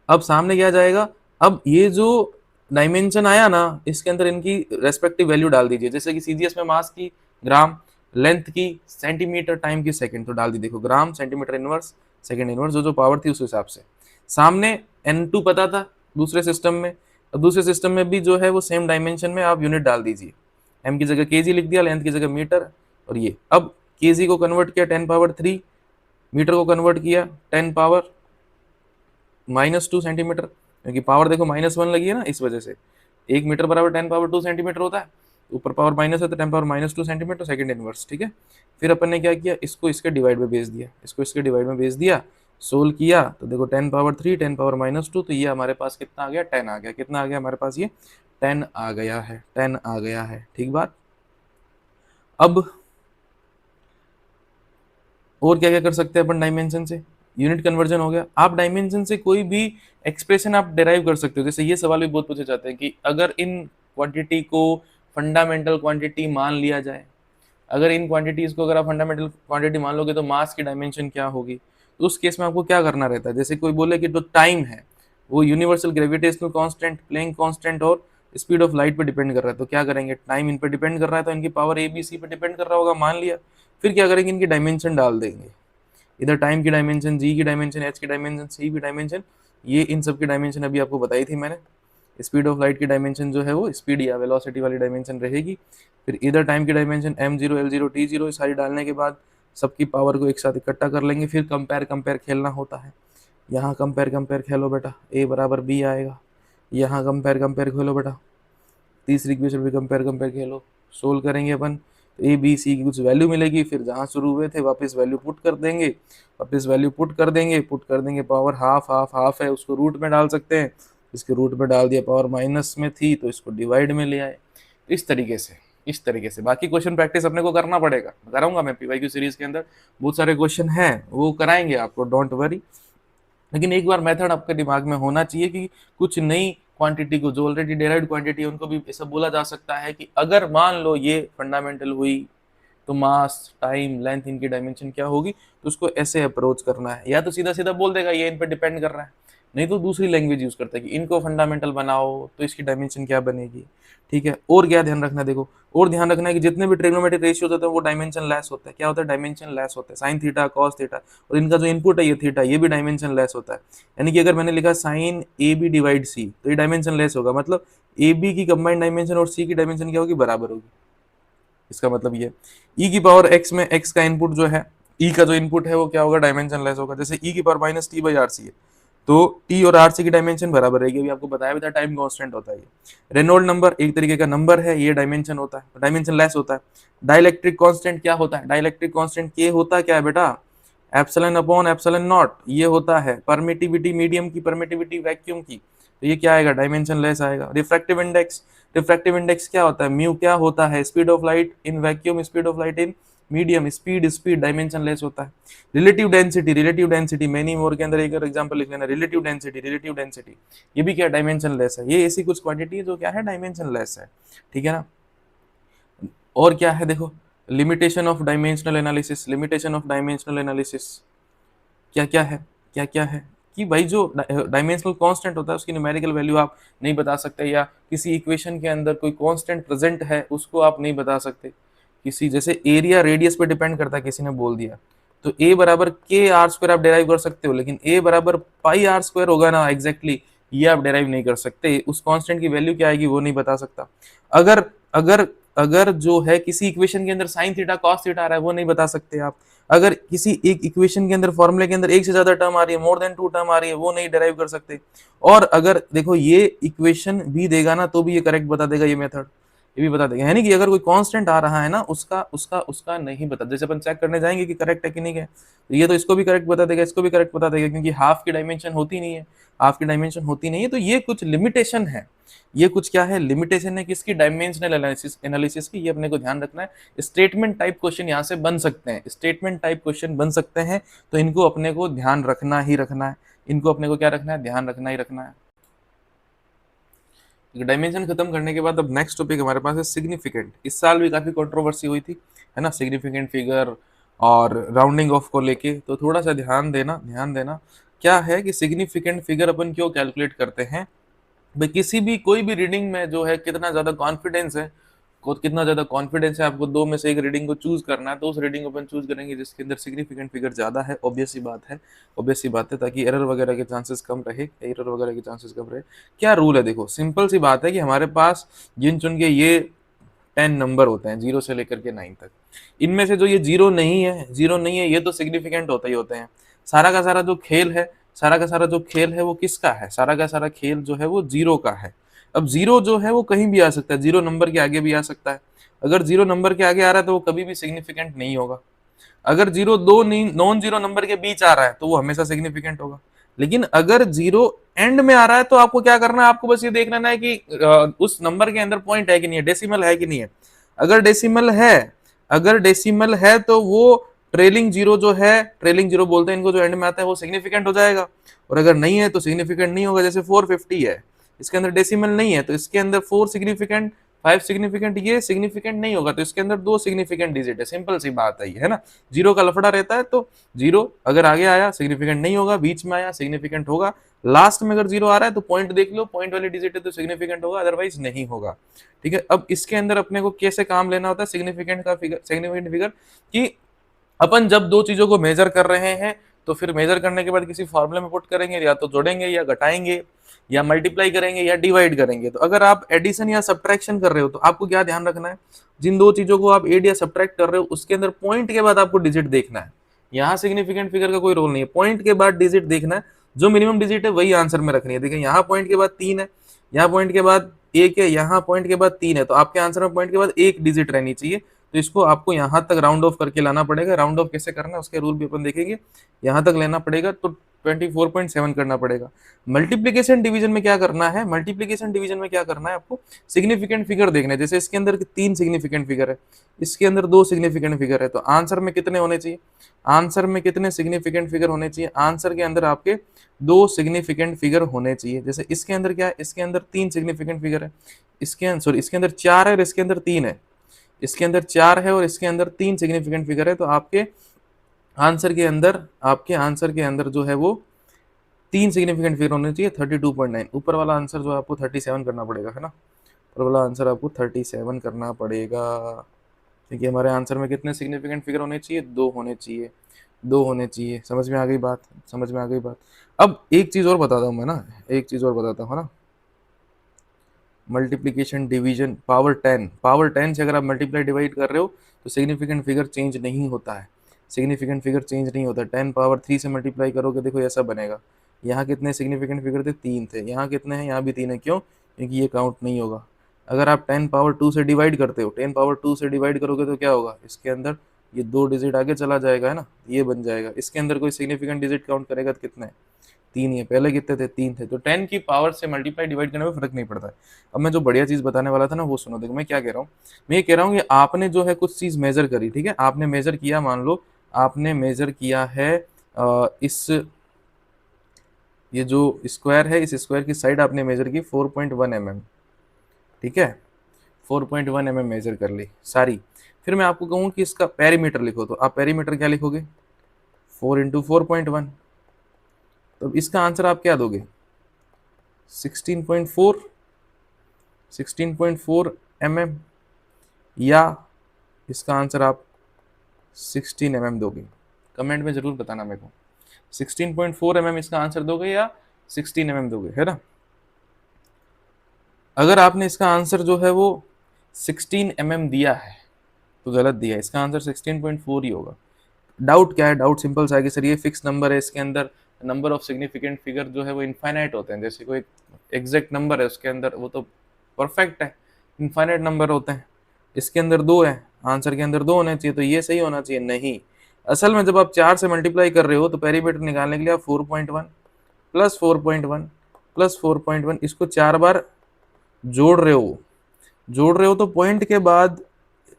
अब सामने क्या जाएगा, अब ये जो डायमेंशन आया ना, इसके अंदर इनकी रेस्पेक्टिव वैल्यू डाल दीजिए। जैसे कि सीजीएस में मास की ग्राम, लेंथ की सेंटीमीटर, टाइम की सेकंड, तो डाल दी देखो gram centimetre inverse second inverse, जो जो पावर थी उस हिसाब से। सामने n2 पता था दूसरे सिस्टम में, अब दूसरे सिस्टम में भी जो है वो सेम डायमेंशन में आप यूनिट डाल दीजिए। m की जगह kg लिख दिया, लेंथ की जगह मीटर, और ये अब kg को कन्वर्ट किया 10 पावर 3, मीटर को कन्वर्ट किया 10 पावर -2 सेंटीमीटर, क्योंकि पावर देखो -1 लगी है ना, इस वजह से 1 मीटर बराबर 10 पावर 2 सेंटीमीटर होता है, ऊपर पावर माइनस है तो 10 पावर -2 सेंटीमीटर सेकंड इनवर्स, ठीक है। फिर अपन ने क्या किया, इसको इसके डिवाइड में भेज दिया, इसको इसके डिवाइड में भेज दिया, सोल्व किया तो देखो 10 पावर 3 10 पावर -2, तो ये हमारे पास कितना आ गया, 10 आ गया। कितना आ गया हमारे पास, ये 10 आ गया है, 10 आ गया है, ठीक बात। अब और क्या क्या कर सकते हैं अपन डायमेंशन से, यूनिट कन्वर्जन हो गया। आप डायमेंशन से कोई भी एक्सप्रेशन आप डिराइव कर सकते हो। जैसे ये सवाल भी बहुत पूछे जाते हैं कि अगर इन क्वांटिटी को फंडामेंटल क्वांटिटी मान लिया जाए, अगर इन क्वांटिटीज को अगर आप फंडामेंटल क्वांटिटी मान लोगे तो मास की डायमेंशन क्या होगी। तो उस केस में आपको क्या करना रहता है, जैसे कोई बोले कि जो टाइम है वो universal gravitational constant, playing constant और स्पीड ऑफ लाइट पे डिपेंड कर रहा है, तो क्या करेंगे, टाइम इन पे डिपेंड कर रहा है तो इनकी पावर ए बी सी पे डिपेंड कर रहा होगा, मान लिया। फिर क्या करेंगे, इनकी डायमेंशन डाल देंगे, इधर टाइम की डायमेंशन, जी की डायमेंशन, एच की डायमेंशन, सी की डायमेंशन, ये इन सब की डायमेंशन अभी आपको बताई थी मैंने। स्पीड ऑफ लाइट की डायमेंशन जो है वो स्पीड या वेलोसिटी वाली डायमेंशन रहेगी। फिर इधर टाइम की डायमेंशन m0 l0 t0, सारी डालने के बाद सबकी पावर को एक साथ इकट्ठा कर लेंगे। फिर कंपेयर खेलना होता है, यहाँ कंपेयर खेलो बेटा, a बराबर b आएगा, यहाँ कंपेयर खेलो बेटा, तीसरी इक्वेशन भी कंपेयर खेलो, सोल्व करेंगे अपन, ए बी सी की कुछ वैल्यू मिलेगी, फिर जहाँ शुरू हुए थे वापस वैल्यू पुट कर देंगे, पुट कर देंगे पावर हाफ हाफ हाफ है उसको रूट में डाल सकते हैं, इसके रूट में डाल दिया, पावर माइनस में थी तो इसको डिवाइड में ले आए। इस तरीके से बाकी क्वेश्चन प्रैक्टिस अपने को करना पड़ेगा, कराऊंगा मैं पीवाईक्यू सीरीज के अंदर, बहुत सारे क्वेश्चन हैं वो कराएंगे आपको, डोंट वरी। लेकिन एक बार मेथड आपके दिमाग में होना चाहिए कि कुछ नई क्वांटिटी को, जो ऑलरेडी डेराइव्ड क्वांटिटी है, उनको भी ऐसा बोला जा सकता है कि अगर मान लो ये फंडामेंटल हुई तो मास, टाइम, लेंथ, इनकी डायमेंशन क्या होगी, तो उसको ऐसे अप्रोच करना है। या तो सीधा सीधा बोल देगा ये इन पर डिपेंड कर रहा है, नहीं तो दूसरी लैंग्वेज यूज करता है कि इनको फंडामेंटल बनाओ तो इसकी डायमेंशन क्या बनेगी, ठीक है। और क्या ध्यान रखना है, देखो और ध्यान रखना है कि जितने भी ट्रिग्नोमेट्रिक रेशियोज होते हैं वो डायमेंशन लेस होता है। क्या होता है, डायमेंशन लेस होता है, साइन थीटा, कॉस थीटा, और इनका जो इनपुट है ये थीटा, ये भी डायमेंशन लेस होता है। यानी कि अगर मैंने लिखा साइन ए बी डिवाइड सी, तो ये डायमेंशन लेस होगा, मतलब ए बी की कंबाइंड डायमेंशन और सी की डायमेंशन क्या होगी, बराबर होगी। इसका मतलब ये ई की पावर एक्स में एक्स का इनपुट जो है, ई का जो इनपुट है वो क्या होगा, डायमेंशन लेस होगा। जैसे ई की power minus T by R C है, तो टी और आर सी की डायमेंशन बराबर रहेगी। अभी आपको बताया भी था टाइम कांस्टेंट होता है ये। रेनॉल्ड नंबर एक तरीके का नंबर है, ये डायमेंशन होता है, डायमेंशन लेस होता है। डाइलेक्ट्रिक कांस्टेंट क्या होता है, डाइलेक्ट्रिक कांस्टेंट के होता क्या है बेटा, एप्सिलॉन अपॉन एप्सिलॉन नॉट, ये होता है परमिटिविटी, मीडियम की परमिटिविटी, वैक्यूम की, तो ये क्या आएगा, डायमेंशन लेस आएगा। रिफ्रैक्टिव इंडेक्स क्या होता है, म्यू क्या होता है, speed of light in vacuum, speed of light in medium, speed dimension less होता है। रिलेटिव डेंसिटी मेनी मोर के अंदर एक और एग्जांपल लिख लेना, रिलेटिव डेंसिटी ये भी क्या, डायमेंशन लेस है। ये ऐसी कुछ क्वांटिटी है जो क्या है, डायमेंशन लेस है, ठीक है ना। और क्या है देखो, लिमिटेशन ऑफ डायमेंशनल एनालिसिस, क्या क्या है कि भाई जो डायमेंशनल कांस्टेंट होता है उसकी न्यूमेरिकल वैल्यू आप नहीं बता सकते, या किसी इक्वेशन के अंदर कोई कांस्टेंट प्रेजेंट है उसको आप नहीं बता सकते। किसी जैसे एरिया रेडियस पे डिपेंड करता है, किसी ने बोल दिया तो ए बराबर के आर स्क्वायर आप डेराइव कर सकते हो, लेकिन ए बराबर पाई आर स्क्वायर होगा ना एग्जैक्टली, ये आप डेराइव नहीं कर सकते। उस कांस्टेंट की वैल्यू क्या आएगी वो नहीं बता सकता। अगर अगर अगर जो है किसी इक्वेशन के अंदर साइन थीटा कॉस थीटा आ रहा है वो नहीं बता सकते आप। अगर किसी एक इक्वेशन के अंदर फॉर्मूले के अंदर एक से ज्यादा टर्म आ रही है, मोर देन 2 टर्म आ रही है, वो नहीं डेराइव कर सकते। और अगर देखो ये इक्वेशन भी देगा ना तो भी ये करेक्ट बता देगा ये मेथड, ये भी बता देगा, यानी कि अगर कोई कांस्टेंट आ रहा है ना, उसका उसका उसका नहीं बता, जैसे अपन चेक करने जाएंगे कि करेक्ट है कि नहीं है, तो ये तो इसको भी करेक्ट बता देगा, इसको भी करेक्ट बता देगा, क्योंकि हाफ की डायमेंशन होती नहीं है, हाफ की डायमेंशन होती नहीं है। तो ये कुछ लिमिटेशन है, ये कुछ क्या है, लिमिटेशन है किसकी, डायमेंशनल एनालिसिस एनालिसिस की, ये अपने को ध्यान रखना है। स्टेटमेंट टाइप क्वेश्चन यहाँ से बन सकते हैं, स्टेटमेंट टाइप क्वेश्चन बन सकते हैं, तो इनको अपने को ध्यान रखना ही रखना है, इनको अपने को क्या रखना है, ध्यान रखना ही रखना है। डायमेंशन खत्म करने के बाद अब नेक्स्ट टॉपिक हमारे पास है सिग्निफिकेंट। इस साल भी काफी कंट्रोवर्सी हुई थी, है ना, सिग्निफिकेंट फिगर और राउंडिंग ऑफ को लेके, तो थोड़ा सा ध्यान देना, ध्यान देना। क्या है कि सिग्निफिकेंट फिगर अपन क्यों कैलकुलेट करते हैं भाई, किसी भी कोई भी रीडिंग में जो है कितना ज्यादा कॉन्फिडेंस है, को कितना ज्यादा कॉन्फिडेंस है, आपको दो में से एक रीडिंग को चूज करना है, तो उस रीडिंग को अपन चूज करेंगे जिसके अंदर सिग्निफिकेंट फिगर ज्यादा है, ऑब्वियस सी बात है, ऑब्वियस सी बात है, ताकि एरर वगैरह के चांसेस कम रहे, एरर वगैरह के चांसेस कम रहे। क्या रूल है, देखो सिंपल सी बात है कि हमारे पास गिन चुन के ये 10 नंबर होते हैं, 0 से लेकर के 9 तक। इनमें से जो ये जीरो नहीं है, जीरो नहीं है, ये तो सिग्निफिकेंट होते ही होते हैं। सारा का सारा जो खेल है, सारा का सारा जो खेल है वो किसका है, सारा का सारा खेल जो है वो जीरो का है। अब जीरो जो है वो कहीं भी आ सकता है, जीरो नंबर के आगे भी आ सकता है। अगर जीरो नंबर के आगे आ रहा है तो वो कभी भी सिग्निफिकेंट नहीं होगा। अगर जीरो दो नॉन जीरो नंबर के बीच आ रहा है तो वो हमेशा सिग्निफिकेंट होगा। लेकिन अगर जीरो एंड में आ रहा है तो आपको क्या करना है, आपको बस ये देख लेना है कि उस नंबर के अंदर पॉइंट है कि नहीं है, डेसिमल है कि नहीं है। अगर डेसिमल है, अगर डेसिमल है तो वो ट्रेलिंग जीरो जो है, ट्रेलिंग जीरो बोलते हैं इनको, जो एंड में आता है वो सिग्निफिकेंट हो जाएगा। और अगर नहीं है तो सिग्निफिकेंट नहीं होगा। जैसे 450 है, इसके अंदर डेसिमल नहीं है, तो इसके अंदर 4 सिग्निफिकेंट, 5 सिग्निफिकेंट, ये सिग्निफिकेंट नहीं होगा, तो इसके अंदर 2 सिग्निफिकेंट डिजिट है। सिंपल सी बात है ना। जीरो का लफड़ा रहता है, तो जीरो अगर आगे आया सिग्निफिकेंट नहीं होगा, बीच में आया सिग्निफिकेंट होगा, लास्ट में अगर जीरो आ रहा है तो पॉइंट देख लो, पॉइंट वाली डिजिट है तो सिग्निफिकेंट होगा, अदरवाइज नहीं होगा। ठीक है, अब इसके अंदर अपने को कैसे काम लेना होता है सिग्निफिकेंट का फिगर, सिग्निफिकेंट फिगर, कि अपन जब दो चीजों को मेजर कर रहे हैं तो फिर मेजर करने के बाद किसी फॉर्मूले में पुट करेंगे, या तो जोड़ेंगे या घटाएंगे या मल्टीप्लाई करेंगे या डिवाइड करेंगे। तो अगर आप एडिशन या सब्ट्रैक्शन कर रहे हो तो आपको क्या ध्यान रखना है, जिन दो चीजों को आप एड या सब्ट्रैक्ट कर रहे हो उसके अंदर पॉइंट के बाद आपको डिजिट देखना है। यहाँ सिग्निफिकेंट फिगर का कोई रोल नहीं है, पॉइंट के बाद डिजिट देखना है, जो मिनिमम डिजिट है वही आंसर में रखनी है। देखिए यहाँ पॉइंट के बाद 3 है, यहाँ पॉइंट के बाद 1 है, यहाँ पॉइंट के बाद 3 है, तो आपके आंसर में पॉइंट के बाद एक डिजिट रहनी चाहिए। तो इसको आपको यहाँ तक राउंड ऑफ करके लाना पड़ेगा। राउंड ऑफ कैसे करना है उसके रूल भी अपन देखेंगे। यहाँ तक लेना पड़ेगा तो 24.7 करना पड़ेगा। मल्टीप्लीकेशन डिवीजन में क्या करना है, मल्टीप्लीकेशन डिवीजन में क्या करना है, आपको सिग्निफिकेंट फिगर देखना है। जैसे इसके अंदर 3 सिग्निफिकेंट फिगर है, इसके अंदर 2 सिग्निफिकेंट फिगर है, तो आंसर में कितने होने चाहिए, आंसर में कितने सिग्निफिकेंट फिगर होने चाहिए, आंसर के अंदर आपके 2 सिग्निफिकेंट फिगर होने चाहिए। जैसे इसके अंदर क्या है, इसके अंदर 3 सिग्निफिकेंट फिगर है, इसके सॉरी इसके अंदर 4 है और इसके अंदर 3 है, इसके अंदर 4 है और इसके अंदर 3 सिग्निफिकेंट फिगर है, तो आपके आंसर के अंदर, आपके आंसर के अंदर जो है वो 3 सिग्निफिकेंट फिगर होने चाहिए। 32.9 ऊपर वाला आंसर जो है आपको 37 करना पड़ेगा, है ना, ऊपर वाला आंसर आपको 37 करना पड़ेगा। क्योंकि हमारे आंसर में कितने सिग्निफिकेंट फिगर होने चाहिए, 2 होने चाहिए, 2 होने चाहिए। समझ में आ गई बात, समझ में आ गई बात। अब एक चीज और बताता हूँ मैं ना, एक चीज और बताता हूँ ना, मल्टीप्लीकेशन डिवीजन पावर 10 से अगर आप मल्टीप्लाई डिवाइड कर रहे हो तो सिग्निफिकेंट फिगर चेंज नहीं होता है, सिग्निफिकेंट फिगर चेंज नहीं होता। 10 पावर 3 से मल्टीप्लाई करोगे, देखो ऐसा बनेगा। यहाँ कितने सिग्निफिकेंट फिगर थे, 3 थे, यहाँ कितने हैं, यहाँ भी 3 है, क्यों, क्योंकि ये काउंट नहीं होगा। अगर आप 10 पावर 2 से डिवाइड करते हो, 10 पावर 2 से डिवाइड करोगे तो क्या होगा, इसके अंदर ये 2 डिजिट आगे चला जाएगा, है ना, ये बन जाएगा। इसके अंदर कोई सिग्निफिकेंट डिजिट काउंट करेगा तो कितने, 3 ही है, पहले कितने थे, 3 थे। तो 10 की पावर से मल्टीप्लाई डिवाइड करने में फर्क नहीं पड़ता है। अब मैं जो बढ़िया चीज बताने वाला था ना वो सुनो। देखो मैं क्या कह रहा हूँ, मैं ये कह रहा हूँ कि आपने जो है कुछ चीज मेजर करी, ठीक है, आपने मेजर किया, मान लो आपने मेजर किया है इस, ये जो स्क्वायर है, इस स्क्वायर की साइड आपने मेजर की 4.1 mm, ठीक है, 4.1 mm मेजर कर ली सारी। फिर मैं आपको कहूँ कि इसका पेरीमीटर लिखो, तो आप पेरीमीटर क्या लिखोगे, 4 इंटू 4.1। तो इसका आंसर आप क्या दोगे, 16.4, 16.4 mm, या इसका आंसर आप 16 mm दोगे। कमेंट में जरूर बताना मेरे को, 16.4 mm इसका आंसर दोगे या 16 mm दोगे, है ना। अगर आपने इसका आंसर जो है वो 16 mm दिया है तो गलत दिया है, इसका आंसर 16.4 ही होगा। डाउट क्या है, डाउट सिंपल सा है कि सर ये फिक्स नंबर है, इसके अंदर नंबर ऑफ सिग्निफिकेंट फिगर जो है वो इनफाइनाइट होते हैं, जैसे कोई एग्जैक्ट नंबर है उसके अंदर वो तो परफेक्ट है, इनफाइनाइट नंबर होते हैं, इसके अंदर 2 है, आंसर के अंदर 2 होने चाहिए, तो ये सही होना चाहिए। नहीं, असल में जब आप 4 से मल्टीप्लाई कर रहे हो तो पेरीमीटर निकालने के लिए आप 4.1 प्लस 4.1 प्लस 4.1 इसको 4 बार जोड़ रहे हो तो पॉइंट के बाद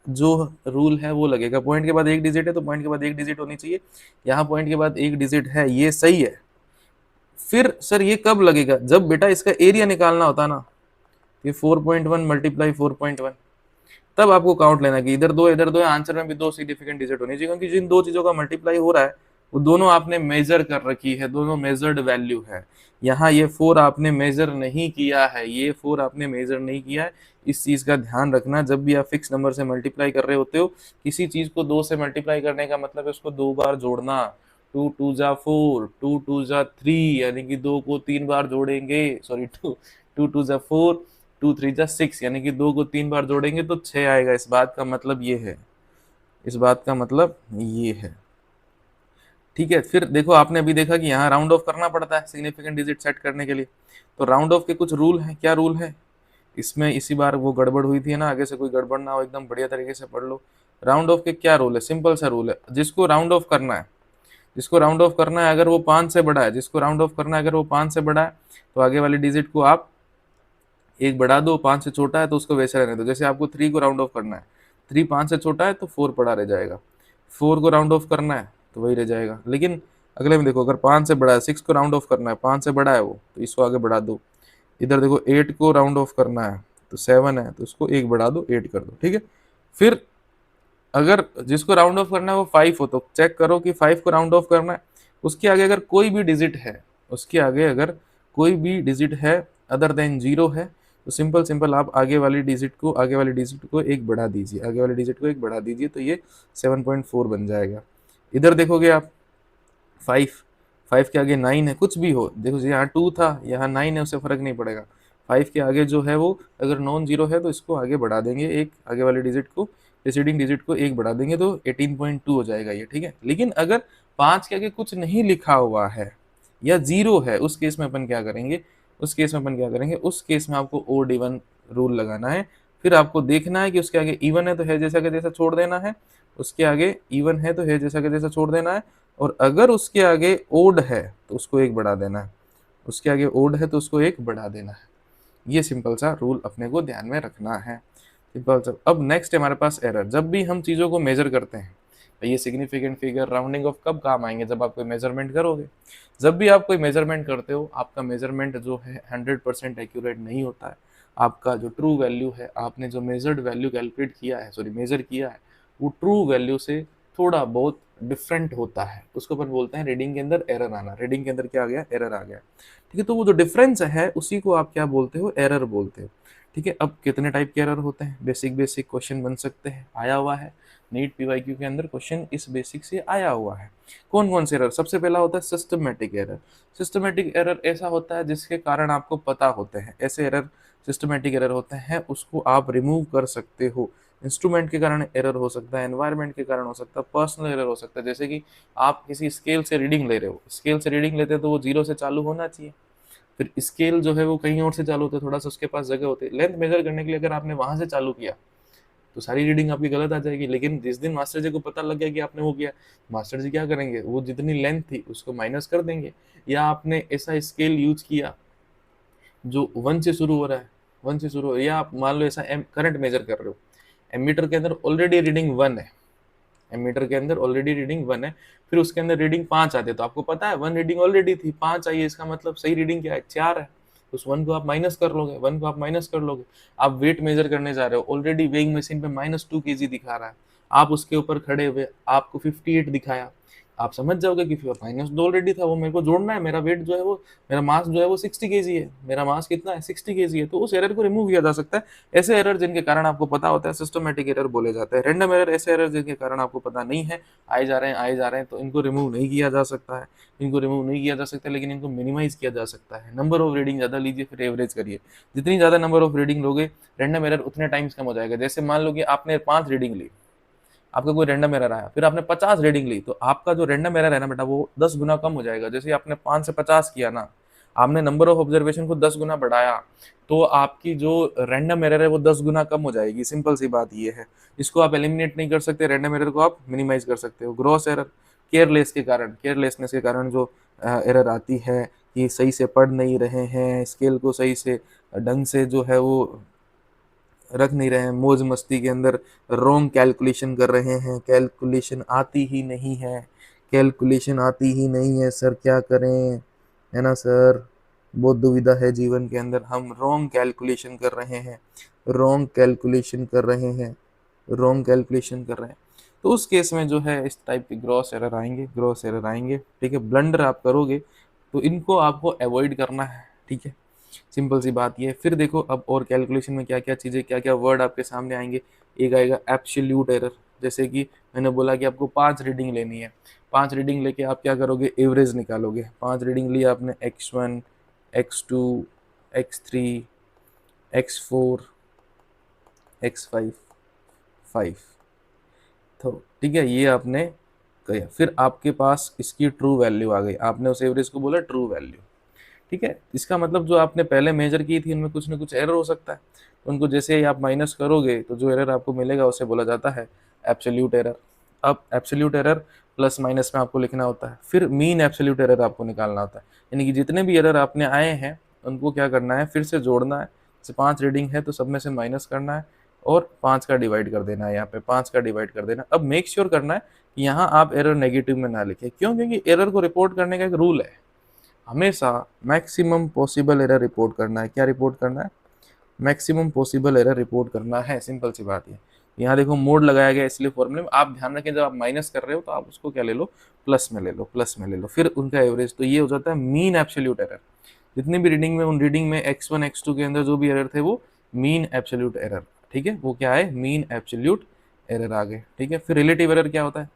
जो रूल है वो लगेगा। पॉइंट के बाद एक डिजिट है तो पॉइंट के बाद एक डिजिट होनी चाहिए, यहाँ पॉइंट के बाद एक डिजिट है, ये सही है। फिर सर ये कब लगेगा, जब बेटा इसका एरिया निकालना होता ना, ये 4.1 मल्टीप्लाई 4.1, तब आपको काउंट लेना कि इधर 2 इधर 2 है, आंसर में भी 2 सिग्निफिकेंट डिजिट होनी चाहिए, क्योंकि जिन दो चीजों का मल्टीप्लाई हो रहा है वो दोनों आपने मेजर कर रखी है, दोनों मेजर्ड वैल्यू है। यहाँ ये 4 आपने मेजर नहीं किया है, ये 4 आपने मेजर नहीं किया है। इस चीज का ध्यान रखना, जब भी आप फिक्स नंबर से मल्टीप्लाई कर रहे होते हो, किसी चीज को 2 से मल्टीप्लाई करने का मतलब है उसको 2 बार जोड़ना। 2 2 जा 4, 2 2 जा 3, यानी कि 2 को 3 बार जोड़ेंगे, सॉरी 2 2 2 जा 4, 2 3 जा 6, यानी कि 2 को 3 बार जोड़ेंगे तो 6 आएगा। इस बात का मतलब ये है, इस बात का मतलब ये है, ठीक है। फिर देखो, आपने अभी देखा कि यहाँ राउंड ऑफ करना पड़ता है सिग्निफिकेंट डिजिट सेट करने के लिए, तो राउंड ऑफ के कुछ रूल हैं। क्या रूल है इसमें, इसी बार वो गड़बड़ हुई थी ना, आगे से कोई गड़बड़ ना हो, एकदम बढ़िया तरीके से पढ़ लो। राउंड ऑफ के क्या रूल है, सिंपल सा रूल है, जिसको राउंड ऑफ करना है, जिसको राउंड ऑफ करना है अगर वो 5 से बड़ा है, जिसको राउंड ऑफ करना है अगर वो 5 से बड़ा है, तो आगे वाली डिजिट को आप एक बढ़ा दो, 5 से छोटा है तो उसको वैसे रहने दो। जैसे आपको 3 को राउंड ऑफ करना है, 3 5 से छोटा है तो 4 बड़ा रह जाएगा, 4 को राउंड ऑफ करना है तो वही रह जाएगा। लेकिन अगले में देखो, अगर 5 से बड़ा है, 6 को राउंड ऑफ करना है, 5 से बड़ा है वो, तो इसको आगे बढ़ा दो। इधर देखो 8 को राउंड ऑफ करना है तो 7 है, तो इसको एक बढ़ा दो, 8 कर दो, ठीक है। फिर अगर जिसको राउंड ऑफ करना है वो 5 हो, तो चेक करो कि 5 को राउंड ऑफ करना है, उसके आगे अगर कोई भी डिजिट है, उसके आगे अगर कोई भी डिजिट है अदर देन 0 है, तो सिंपल सिंपल आप आगे वाली डिजिट को एक बढ़ा दीजिए, आगे वाली डिजिट को एक बढ़ा दीजिए, तो ये 7.4 बन जाएगा। इधर देखोगे आप 5, 5 के आगे 9 है, कुछ भी हो, देखो यहाँ 2 था, यहाँ 9 है, उससे फर्क नहीं पड़ेगा। 5 के आगे जो है वो अगर नॉन जीरो है तो इसको आगे बढ़ा देंगे, एक आगे वाली डिजिट को, प्रीसीडिंग डिजिट को एक बढ़ा देंगे तो 18.2 हो जाएगा ये, ठीक है। लेकिन अगर 5 के आगे कुछ नहीं लिखा हुआ है या 0 है, उस केस में अपन क्या करेंगे, उस केस में आपको ओड इवन रूल लगाना है। फिर आपको देखना है कि उसके आगे इवन है तो है जैसा का जैसा छोड़ देना है, उसके आगे इवन है तो है जैसा का जैसा छोड़ देना है, और अगर उसके आगे ओड है तो उसको एक बढ़ा देना है, उसके आगे ओड है तो उसको एक बढ़ा देना है। ये सिंपल सा रूल अपने को ध्यान में रखना है, सिंपल सा। अब नेक्स्ट है हमारे पास एरर। जब भी हम चीज़ों को मेजर करते हैं, ये सिग्निफिकेंट फिगर, राउंडिंग ऑफ कब काम आएंगे, जब आप कोई मेजरमेंट करोगे। जब भी आप कोई मेजरमेंट करते हो, आपका मेजरमेंट जो है 100% एक्यूरेट नहीं होता है। आपका जो ट्रू वैल्यू है, आपने जो मेजर्ड वैल्यू कैलकुलेट किया है, सॉरी मेजर किया है, वो ट्रू वैल्यू से थोड़ा बहुत डिफरेंट होता है, उसको अपन बोलते हैं रीडिंग के अंदर एरर आना। रीडिंग के अंदर क्या आ गया, एरर आ गया, ठीक है। तो वो जो डिफरेंस है उसी को आप क्या बोलते हो, एरर बोलते हो, ठीक है। अब कितने टाइप के एरर होते हैं, बेसिक क्वेश्चन बन सकते हैं, आया हुआ है नीट पीवाईक्यू के अंदर क्वेश्चन इस बेसिक से आया हुआ है। कौन कौन से एरर, सबसे पहला होता है सिस्टमेटिक एरर। सिस्टमेटिक एरर ऐसा होता है जिसके कारण आपको पता होते हैं, ऐसे एरर सिस्टमेटिक एरर होते हैं, उसको आप रिमूव कर सकते हो। इंस्ट्रूमेंट के कारण एरर हो सकता है, एनवायरनमेंट के कारण हो सकता है, पर्सनल एरर हो सकता है। जैसे कि आप किसी स्केल से रीडिंग ले रहे हो, स्केल से रीडिंग लेते हो तो वो 0 से चालू होना चाहिए, फिर स्केल जो है वो कहीं और से चालू होता है, थोड़ा सा उसके पास जगह होती है। लेंथ मेजर करने के लिए अगर आपने वहां से चालू किया तो सारी रीडिंग आपकी गलत आ जाएगी। लेकिन जिस दिन मास्टर जी को पता लग गया कि आपने वो किया, मास्टर जी क्या करेंगे, वो जितनी लेंथ थी उसको माइनस कर देंगे। या आपने ऐसा स्केल यूज किया जो 1 से शुरू हो रहा है, 1 से शुरू हो, या आप मान लो ऐसा करंट मेजर कर रहे हो, एमीटर के अंदर ऑलरेडी रीडिंग 1 है, एमीटर के अंदर ऑलरेडी रीडिंग 1 है, फिर उसके अंदर रीडिंग 5 आते, तो आपको पता है 1 रीडिंग ऑलरेडी थी, 5 आई है, इसका मतलब सही रीडिंग क्या है, 4 है। उस 1 को आप माइनस कर लोगे, 1 को आप माइनस कर लोगे। आप वेट मेजर करने जा रहे हो, ऑलरेडी वेइंग मशीन पे -2 kg दिखा रहा है, आप उसके ऊपर खड़े हुए, आपको 58 दिखाया, आप समझ जाओगे कि -2 ऑलरेडी था, वो मेरे को जोड़ना है, मेरा वेट जो है वो, मेरा मास जो है वो 60 kg है, मेरा मास कितना है 60 kg है, तो उस एरर को रिमूव किया जा सकता है। ऐसे एरर जिनके कारण आपको पता होता है सिस्टमेटिक एरर बोले जाते हैं। रैंडम एरर ऐसे एरर जिनके कारण आपको पता नहीं है, आए जा रहे हैं, तो इनको रिमूव नहीं किया जा सकता है, इनको रिमूव नहीं किया जा सकता, लेकिन इनको मिनिमाइज किया जा सकता है। नंबर ऑफ रीडिंग ज्यादा लीजिए, फिर एवरेज करिए, जितनी ज्यादा नंबर ऑफ रीडिंग लोगे रैंडम एरर उतने टाइम्स कम हो जाएगा। जैसे मान लो कि आपने 5 रीडिंग ली, आपका कोई रैंडम एरर आया, फिर आपने 50 रीडिंग ली, तो आपका जो रैंडम एरर है ना बेटा, वो 10 गुना कम हो जाएगा। जैसे आपने 5 से 50 किया ना, आपने नंबर ऑफ ऑब्जर्वेशन को 10 गुना बढ़ाया तो आपकी जो रैंडम एरर है वो 10 गुना कम हो जाएगी। सिंपल सी बात ये है। इसको आप एलिमिनेट नहीं कर सकते, रैंडम एरर को आप मिनिमाइज कर सकते हो। ग्रॉस एरर केयरलेसनेस के कारण जो एरर आती है कि सही से पढ़ नहीं रहे हैं, स्केल को सही से ढंग से जो है वो रख नहीं रहे हैं, मौज मस्ती के अंदर रॉन्ग कैलकुलेशन कर रहे हैं, कैलकुलेशन आती ही नहीं है, कैलकुलेशन आती ही नहीं है सर, क्या करें, है ना सर। बहुत दुविधा है जीवन के अंदर, हम रॉन्ग कैलकुलेशन कर रहे हैं, रॉन्ग कैलकुलेशन कर रहे हैं, रॉन्ग कैलकुलेशन कर रहे हैं। तो उस केस में जो है इस टाइप के ग्रॉस एरर आएंगे, ग्रॉस एरर आएंगे, ठीक है। ब्लंडर आप करोगे तो इनको आपको अवॉइड करना है, ठीक है। सिंपल सी बात ये है। फिर देखो अब और कैलकुलेशन में क्या क्या चीज़ें, क्या क्या वर्ड आपके सामने आएंगे। एक आएगा एब्सोल्यूट एरर, जैसे कि मैंने बोला कि आपको 5 रीडिंग लेनी है, 5 रीडिंग लेके आप क्या करोगे, एवरेज निकालोगे। 5 रीडिंग ली आपने, x1, x2, x3, x4, x5, 5, तो ठीक है, ये आपने किया। फिर आपके पास इसकी ट्रू वैल्यू आ गई, आपने उस एवरेज को बोला ट्रू वैल्यू, ठीक है। इसका मतलब जो आपने पहले मेजर की थी उनमें कुछ ना कुछ एरर हो सकता है, तो उनको जैसे ही आप माइनस करोगे तो जो एरर आपको मिलेगा उसे बोला जाता है एब्सोल्यूट एरर। अब एब्सोल्यूट एरर प्लस माइनस में आपको लिखना होता है। फिर मीन एब्सोल्यूट एरर आपको निकालना होता है, यानी कि जितने भी एरर आपने आए हैं उनको क्या करना है, फिर से जोड़ना है। जैसे 5 रीडिंग है तो सब में से माइनस करना है और 5 का डिवाइड कर देना है, यहाँ पे 5 का डिवाइड कर देना। अब मेक श्योर करना है कि यहाँ आप एरर नेगेटिव में ना लिखें। क्यों? क्योंकि एरर को रिपोर्ट करने का एक रूल है, हमेशा मैक्सिमम पॉसिबल एरर रिपोर्ट करना है। क्या रिपोर्ट करना है? मैक्सिमम पॉसिबल एरर रिपोर्ट करना है, सिंपल सी बात है। यहाँ देखो मोड लगाया गया, इसलिए फॉर्मूले में आप ध्यान रखें जब आप माइनस कर रहे हो तो आप उसको क्या ले लो, प्लस में ले लो, प्लस में ले लो, फिर उनका एवरेज। तो ये हो जाता है मीन एब्सोल्यूट एरर। जितनी भी रीडिंग में, उन रीडिंग में x1 x2 के अंदर जो भी एरर थे वो मीन एब्सोल्यूट एरर, ठीक है, वो क्या है, मीन एब्सोल्यूट एरर आ गए, ठीक है। फिर रिलेटिव एरर क्या होता है,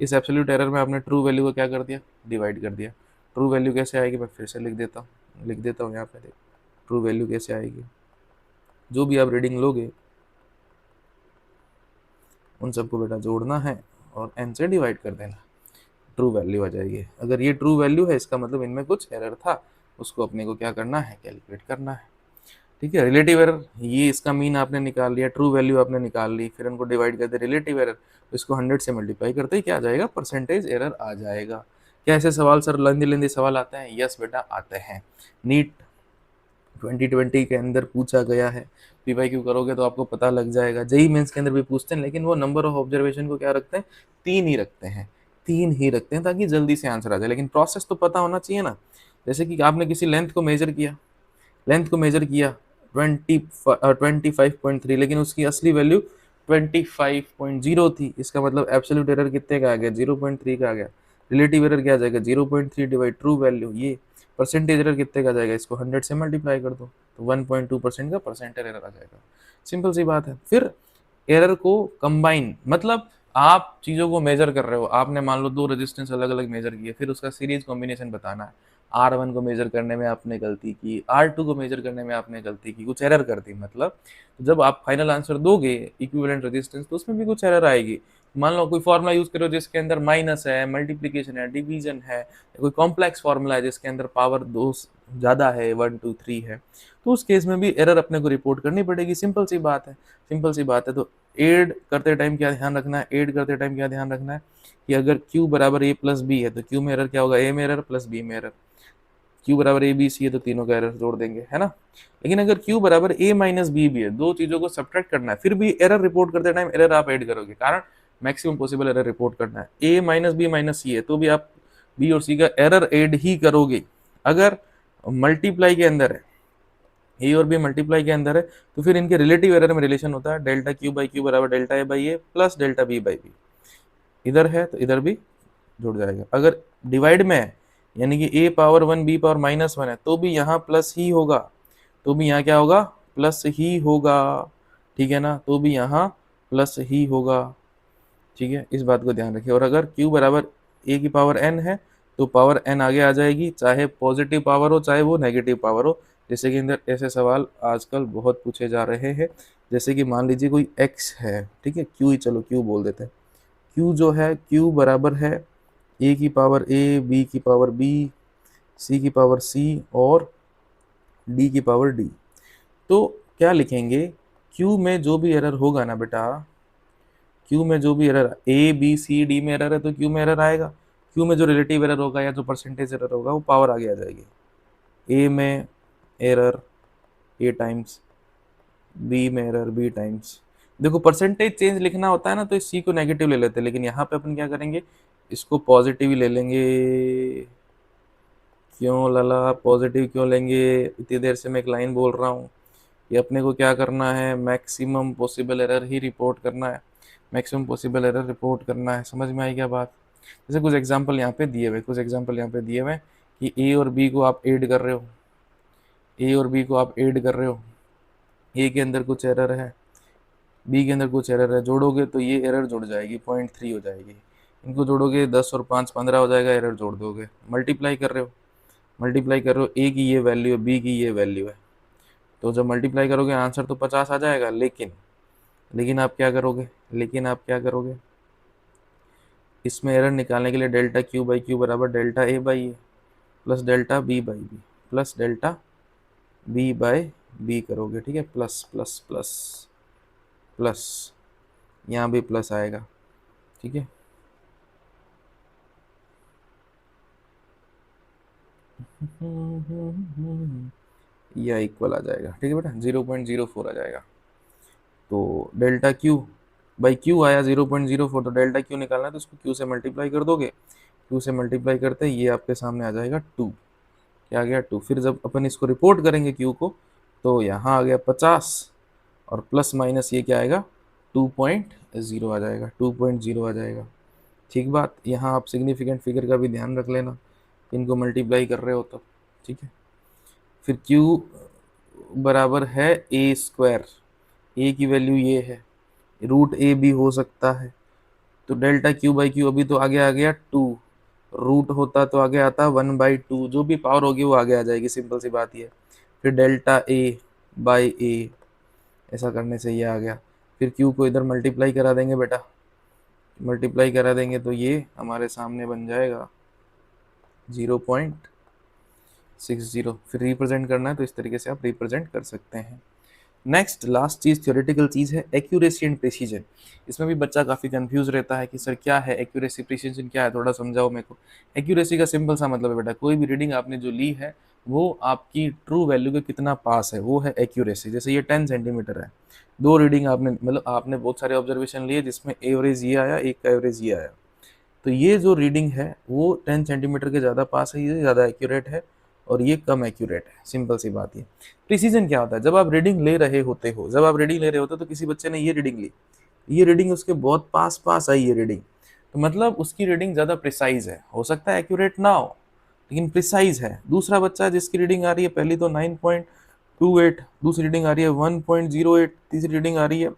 इस एब्सोल्यूट एरर में आपने ट्रू वैल्यू को क्या कर दिया, डिवाइड कर दिया। ट्रू वैल्यू कैसे आएगी, मैं फिर से लिख देता हूँ यहाँ पे, देख ट्रू वैल्यू कैसे आएगी। जो भी आप रीडिंग लोगे उन सबको बेटा जोड़ना है और n से डिवाइड कर देना, ट्रू वैल्यू आ जाएगी। अगर ये ट्रू वैल्यू है इसका मतलब इनमें कुछ एरर था, उसको अपने को क्या करना है, कैलकुलेट करना है, ठीक है। रिलेटिव एरर, ये इसका मीन आपने निकाल लिया, ट्रू वैल्यू आपने निकाल ली, फिर उनको डिवाइड कर दे। रिलेटिव एरर, इसको 100 से मल्टीप्लाई करते ही क्या आ जाएगा, परसेंटेज एरर आ जाएगा। क्या ऐसे सवाल सर लेंदी लेंदी सवाल आते हैं? यस बेटा आते हैं। नीट 2020 के अंदर पूछा गया है, पीवाईक्यू करोगे तो आपको पता लग जाएगा। जेई मेंस के अंदर भी पूछते हैं, लेकिन वो नंबर ऑफ ऑब्जर्वेशन को क्या रखते हैं, 3 ही रखते हैं, 3 ही रखते हैं ताकि जल्दी से आंसर आ जाए। लेकिन प्रोसेस तो पता होना चाहिए ना। जैसे कि आपने किसी लेंथ को मेजर किया, लेंथ को मेजर किया 25.3, लेकिन उसकी असली वैल्यू 25.0 थी। इसका मतलब एब्सोल्यूट एरर कितने का आ गया, 0.3 का आ गया। रिलेटिव एरर क्या आ जाएगा, 0.3 डिवाइड ट्रू वैल्यू। ये परसेंटेज एरर कितने का आ जाएगा, इसको 100 से मल्टीप्लाई कर दो तो 1.2% का परसेंटेज एरर आ जाएगा। सिंपल सी बात है। फिर एरर को कंबाइन, मतलब आप चीज़ों को मेजर कर रहे हो, आपने मान लो 2 रेजिस्टेंस अलग अलग मेजर किए, फिर उसका सीरीज कॉम्बिनेशन बताना है। R1 को मेजर करने में आपने गलती की, R2 को मेजर करने में आपने गलती की, कुछ एरर कर दी। मतलब जब आप फाइनल आंसर दोगे इक्विवेलेंट रेजिस्टेंस, तो उसमें भी कुछ एरर आएगी। मान लो कोई फॉर्मूला यूज करो जिसके अंदर माइनस है, मल्टीप्लीकेशन है, डिवीजन है, कोई कॉम्प्लेक्स फॉर्मूला है जिसके अंदर पावर 2 ज़्यादा है, 1 2 3 है, तो उस केस में भी एरर अपने को रिपोर्ट करनी पड़ेगी। सिंपल सी बात है, सिंपल सी बात है। तो ऐड करते टाइम क्या ध्यान रखना है, ऐड करते टाइम क्या ध्यान रखना है कि अगर q बराबर a प्लस बी है तो q में एरर क्या होगा, a में एरर प्लस b में एरर। q बराबर a b c है तो तीनों का एरर जोड़ देंगे, है ना। लेकिन अगर q बराबर a माइनस b भी है, दो चीजों को सब्ट्रैक्ट करना है, फिर भी एरर रिपोर्ट करते टाइम एरर आप ऐड करोगे, कारण मैक्सिमम पॉसिबल एरर रिपोर्ट करना है। a minus b minus c है तो भी आप b और c का एरर ऐड ही करोगे। अगर मल्टीप्लाई के अंदर है, ए और बी मल्टीप्लाई के अंदर है, तो फिर इनके रिलेटिव एरर में रिलेशन होता है डेल्टा क्यू बाई क्यू बराबर delta A by A plus delta B by B. इधर है तो इधर भी जुड़ जाएगा। अगर डिवाइड में है, यानी कि ए पावर 1 बी पावर -1 है, तो भी यहाँ प्लस ही होगा, तो भी यहाँ क्या होगा, प्लस ही होगा, ठीक है ना, तो भी यहाँ प्लस ही होगा, ठीक है। इस बात को ध्यान रखिए। और अगर q बराबर a की पावर n है तो पावर n आगे आ जाएगी, चाहे पॉजिटिव पावर हो चाहे वो नेगेटिव पावर हो। जैसे कि अंदर ऐसे सवाल आजकल बहुत पूछे जा रहे हैं। जैसे कि मान लीजिए कोई x है, ठीक है, q ही चलो q बोल देते हैं। q जो है, q बराबर है a की पावर a, b की पावर b, सी की पावर सी और डी की पावर डी। तो क्या लिखेंगे, क्यू में जो भी एरर होगा ना बेटा, क्यू में जो भी error, A B C D में एरर है तो क्यू में एरर आएगा। क्यू में जो रिलेटिव एरर होगा या जो परसेंटेज एरर होगा वो पावर आगे आ जाएगी। ए में एरर ए टाइम्स, बी में एरर बी टाइम्स। देखो परसेंटेज चेंज लिखना होता है ना तो इस सी को नेगेटिव ले लेते हैं, लेकिन यहाँ पे अपन क्या करेंगे, इसको पॉजिटिव ही ले लेंगे। क्यों लाला पॉजिटिव क्यों लेंगे, इतनी देर से मैं एक लाइन बोल रहा हूँ। ये अपने को क्या करना है, मैक्सिमम पॉसिबल एरर ही रिपोर्ट करना है, मैक्सिमम पॉसिबल एरर रिपोर्ट करना है। समझ में आई क्या बात। जैसे कुछ एग्जांपल यहाँ पे दिए हुए, कुछ एग्जांपल यहाँ पे दिए हुए कि ए और बी को आप ऐड कर रहे हो, ए और बी को आप ऐड कर रहे हो, ए के अंदर कुछ एरर है, बी के अंदर कुछ एरर है, जोड़ोगे तो ये एरर जुड़ जाएगी, 0.3 हो जाएगी। इनको जोड़ोगे 10 और 5 15 हो जाएगा, एरर जोड़ दोगे। मल्टीप्लाई कर रहे हो, मल्टीप्लाई कर रहे हो, ए की ये वैल्यू है, बी की ये वैल्यू है, तो जब मल्टीप्लाई करोगे आंसर तो 50 आ जाएगा। लेकिन आप क्या करोगे, इसमें एरर निकालने के लिए डेल्टा क्यू बाई क्यू बराबर delta A by A plus delta B by B plus delta B by B करोगे। ठीक है, प्लस प्लस प्लस प्लस, यहाँ भी प्लस आएगा। ठीक है, या इक्वल आ जाएगा। ठीक है बेटा, 0.04 आ जाएगा। तो डेल्टा क्यू बाई क्यू आया 0.04, तो डेल्टा क्यू निकालना है तो उसको क्यू से मल्टीप्लाई कर दोगे। क्यू से मल्टीप्लाई करते ये आपके सामने आ जाएगा 2। क्या आ गया 2। फिर जब अपन इसको रिपोर्ट करेंगे क्यू को, तो यहाँ आ गया 50 और प्लस माइनस ये क्या आएगा 2.0 आ जाएगा, 2.0 आ जाएगा। ठीक बात। यहाँ आप सिग्निफिकेंट फिगर का भी ध्यान रख लेना, इनको मल्टीप्लाई कर रहे हो तो। ठीक है, फिर q बराबर है ए स्क्वायर, ए की वैल्यू ये है, रूट ए भी हो सकता है, तो डेल्टा क्यू बाई क्यू अभी तो आगे आ गया 2, रूट होता तो आगे आता 1/2, जो भी पावर होगी वो आगे आ जाएगी, सिंपल सी बात ये। फिर डेल्टा ए बाई ए, ऐसा करने से ये आ गया। फिर क्यू को इधर मल्टीप्लाई करा देंगे बेटा, मल्टीप्लाई करा देंगे तो ये हमारे सामने बन जाएगा 0.60। फिर रिप्रेजेंट करना है तो इस तरीके से आप रिप्रेजेंट कर सकते हैं। नेक्स्ट लास्ट चीज़ थ्योरेटिकल चीज़ है एक्यूरेसी एंड प्रिसीजन। इसमें भी बच्चा काफ़ी कंफ्यूज रहता है कि सर क्या है एक्यूरेसी, प्रिसीजन क्या है, थोड़ा समझाओ मेरे को। एक्यूरेसी का सिंपल सा मतलब है बेटा, कोई भी रीडिंग आपने जो ली है वो आपकी ट्रू वैल्यू के कितना पास है, वो है एक्यूरेसी। जैसे ये 10 सेंटीमीटर है, दो रीडिंग आपने मतलब आपने बहुत सारे ऑब्जर्वेशन लिए जिसमें एवरेज ये आया, एक का एवरेज ये आया, तो ये जो रीडिंग है वो 10 सेंटीमीटर के ज़्यादा पास है, ये ज़्यादा एक्यूरेट है और ये कम एक्यूरेट है। सिंपल सी बात ये। प्रिसीजन क्या होता है, जब आप रीडिंग ले रहे होते हो, तो किसी बच्चे ने ये रीडिंग ली, ये रीडिंग उसके बहुत पास पास आई ये रीडिंग, तो मतलब उसकी रीडिंग ज़्यादा प्रिसाइज है। हो सकता है एक्यूरेट ना हो लेकिन प्रिसाइज है। दूसरा बच्चा जिसकी रीडिंग आ रही है पहली तो 9.28, दूसरी रीडिंग आ रही है 1.08, तीसरी रीडिंग आ रही है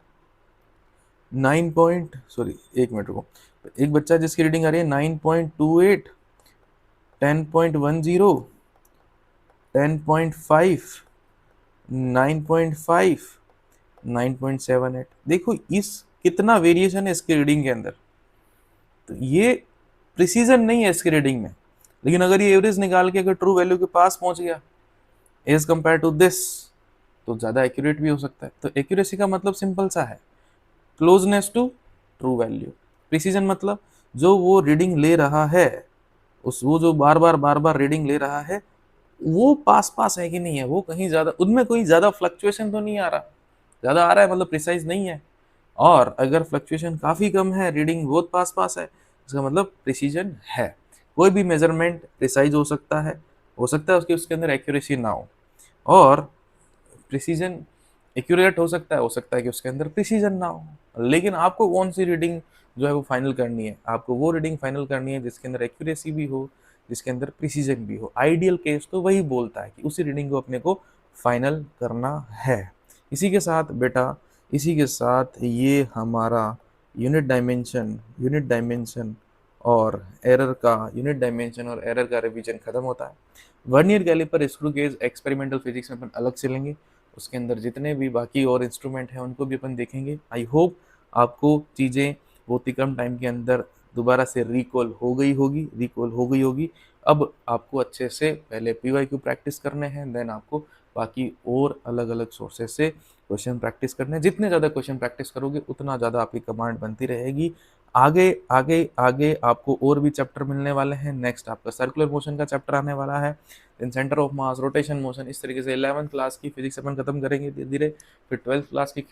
एक मिनट रुको, एक बच्चा जिसकी रीडिंग आ रही है 9.28, 10.10, 10.5, 9.5, 9.78। देखो इस कितना वेरिएशन है इसकी रीडिंग के अंदर, तो ये प्रिसीजन नहीं है इसकी रीडिंग में। लेकिन अगर ये एवरेज निकाल के अगर ट्रू वैल्यू के पास पहुंच गया एज कंपेयर टू दिस, तो ज़्यादा एक्यूरेट भी हो सकता है। तो एक्यूरेसी का मतलब सिंपल सा है, closeness to true value. Precision मतलब जो वो रीडिंग ले रहा है, वो जो बार बार रीडिंग ले रहा है वो पास पास है कि नहीं है, वो कहीं ज़्यादा, उनमें कोई ज़्यादा फ्लक्चुएशन तो नहीं आ रहा, ज़्यादा आ रहा है मतलब प्रिसाइज नहीं है। और अगर फ्लक्चुएशन काफ़ी कम है, रीडिंग बहुत पास पास है, इसका मतलब प्रिसीजन है। कोई भी मेजरमेंट प्रिसाइज हो सकता है उसके उसके अंदर एक्यूरेसी ना हो, और प्रिसीजन एक्यूरेट हो सकता है कि उसके अंदर प्रिसीजन ना हो। लेकिन आपको कौन सी रीडिंग जो है वो फाइनल करनी है, आपको वो रीडिंग फाइनल करनी है जिसके अंदर एक्यूरेसी भी हो, जिसके अंदर प्रिसीजन भी हो। आइडियल केस तो वही बोलता है कि उसी रीडिंग को अपने को फाइनल करना है। इसी के साथ बेटा, इसी के साथ ये हमारा यूनिट डायमेंशन और एरर का रिवीजन खत्म होता है। Vernier calliper, screw gauge experimental physics में अपन अलग से लेंगे, उसके अंदर जितने भी बाकी और इंस्ट्रूमेंट हैं उनको भी अपन देखेंगे। आई होप आपको चीज़ें बहुत ही कम टाइम के अंदर दोबारा से रिकॉल हो गई होगी। अब आपको अच्छे से पहले पीवाईक्यू प्रैक्टिस करने हैं, देन आपको बाकी और अलग अलग सोर्सेज से क्वेश्चन प्रैक्टिस करने हैं। जितने ज़्यादा क्वेश्चन प्रैक्टिस करोगे उतना ज़्यादा आपकी कमांड बनती रहेगी। आगे आगे आगे आपको और भी चैप्टर मिलने वाले हैं। नेक्स्ट आपका सर्कुलर मोशन का चैप्टर आने वाला है, then centre of mass, rotation motion. इस तरीके से 11th क्लास की फिजिक्स अपन खत्म करेंगे धीरे धीरे, फिर 12th क्लास की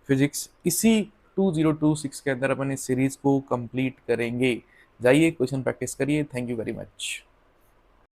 फिजिक्स इसी 2026 के अंदर अपन इस सीरीज को कंप्लीट करेंगे। जाइए क्वेश्चन प्रैक्टिस करिए। Thank you very much.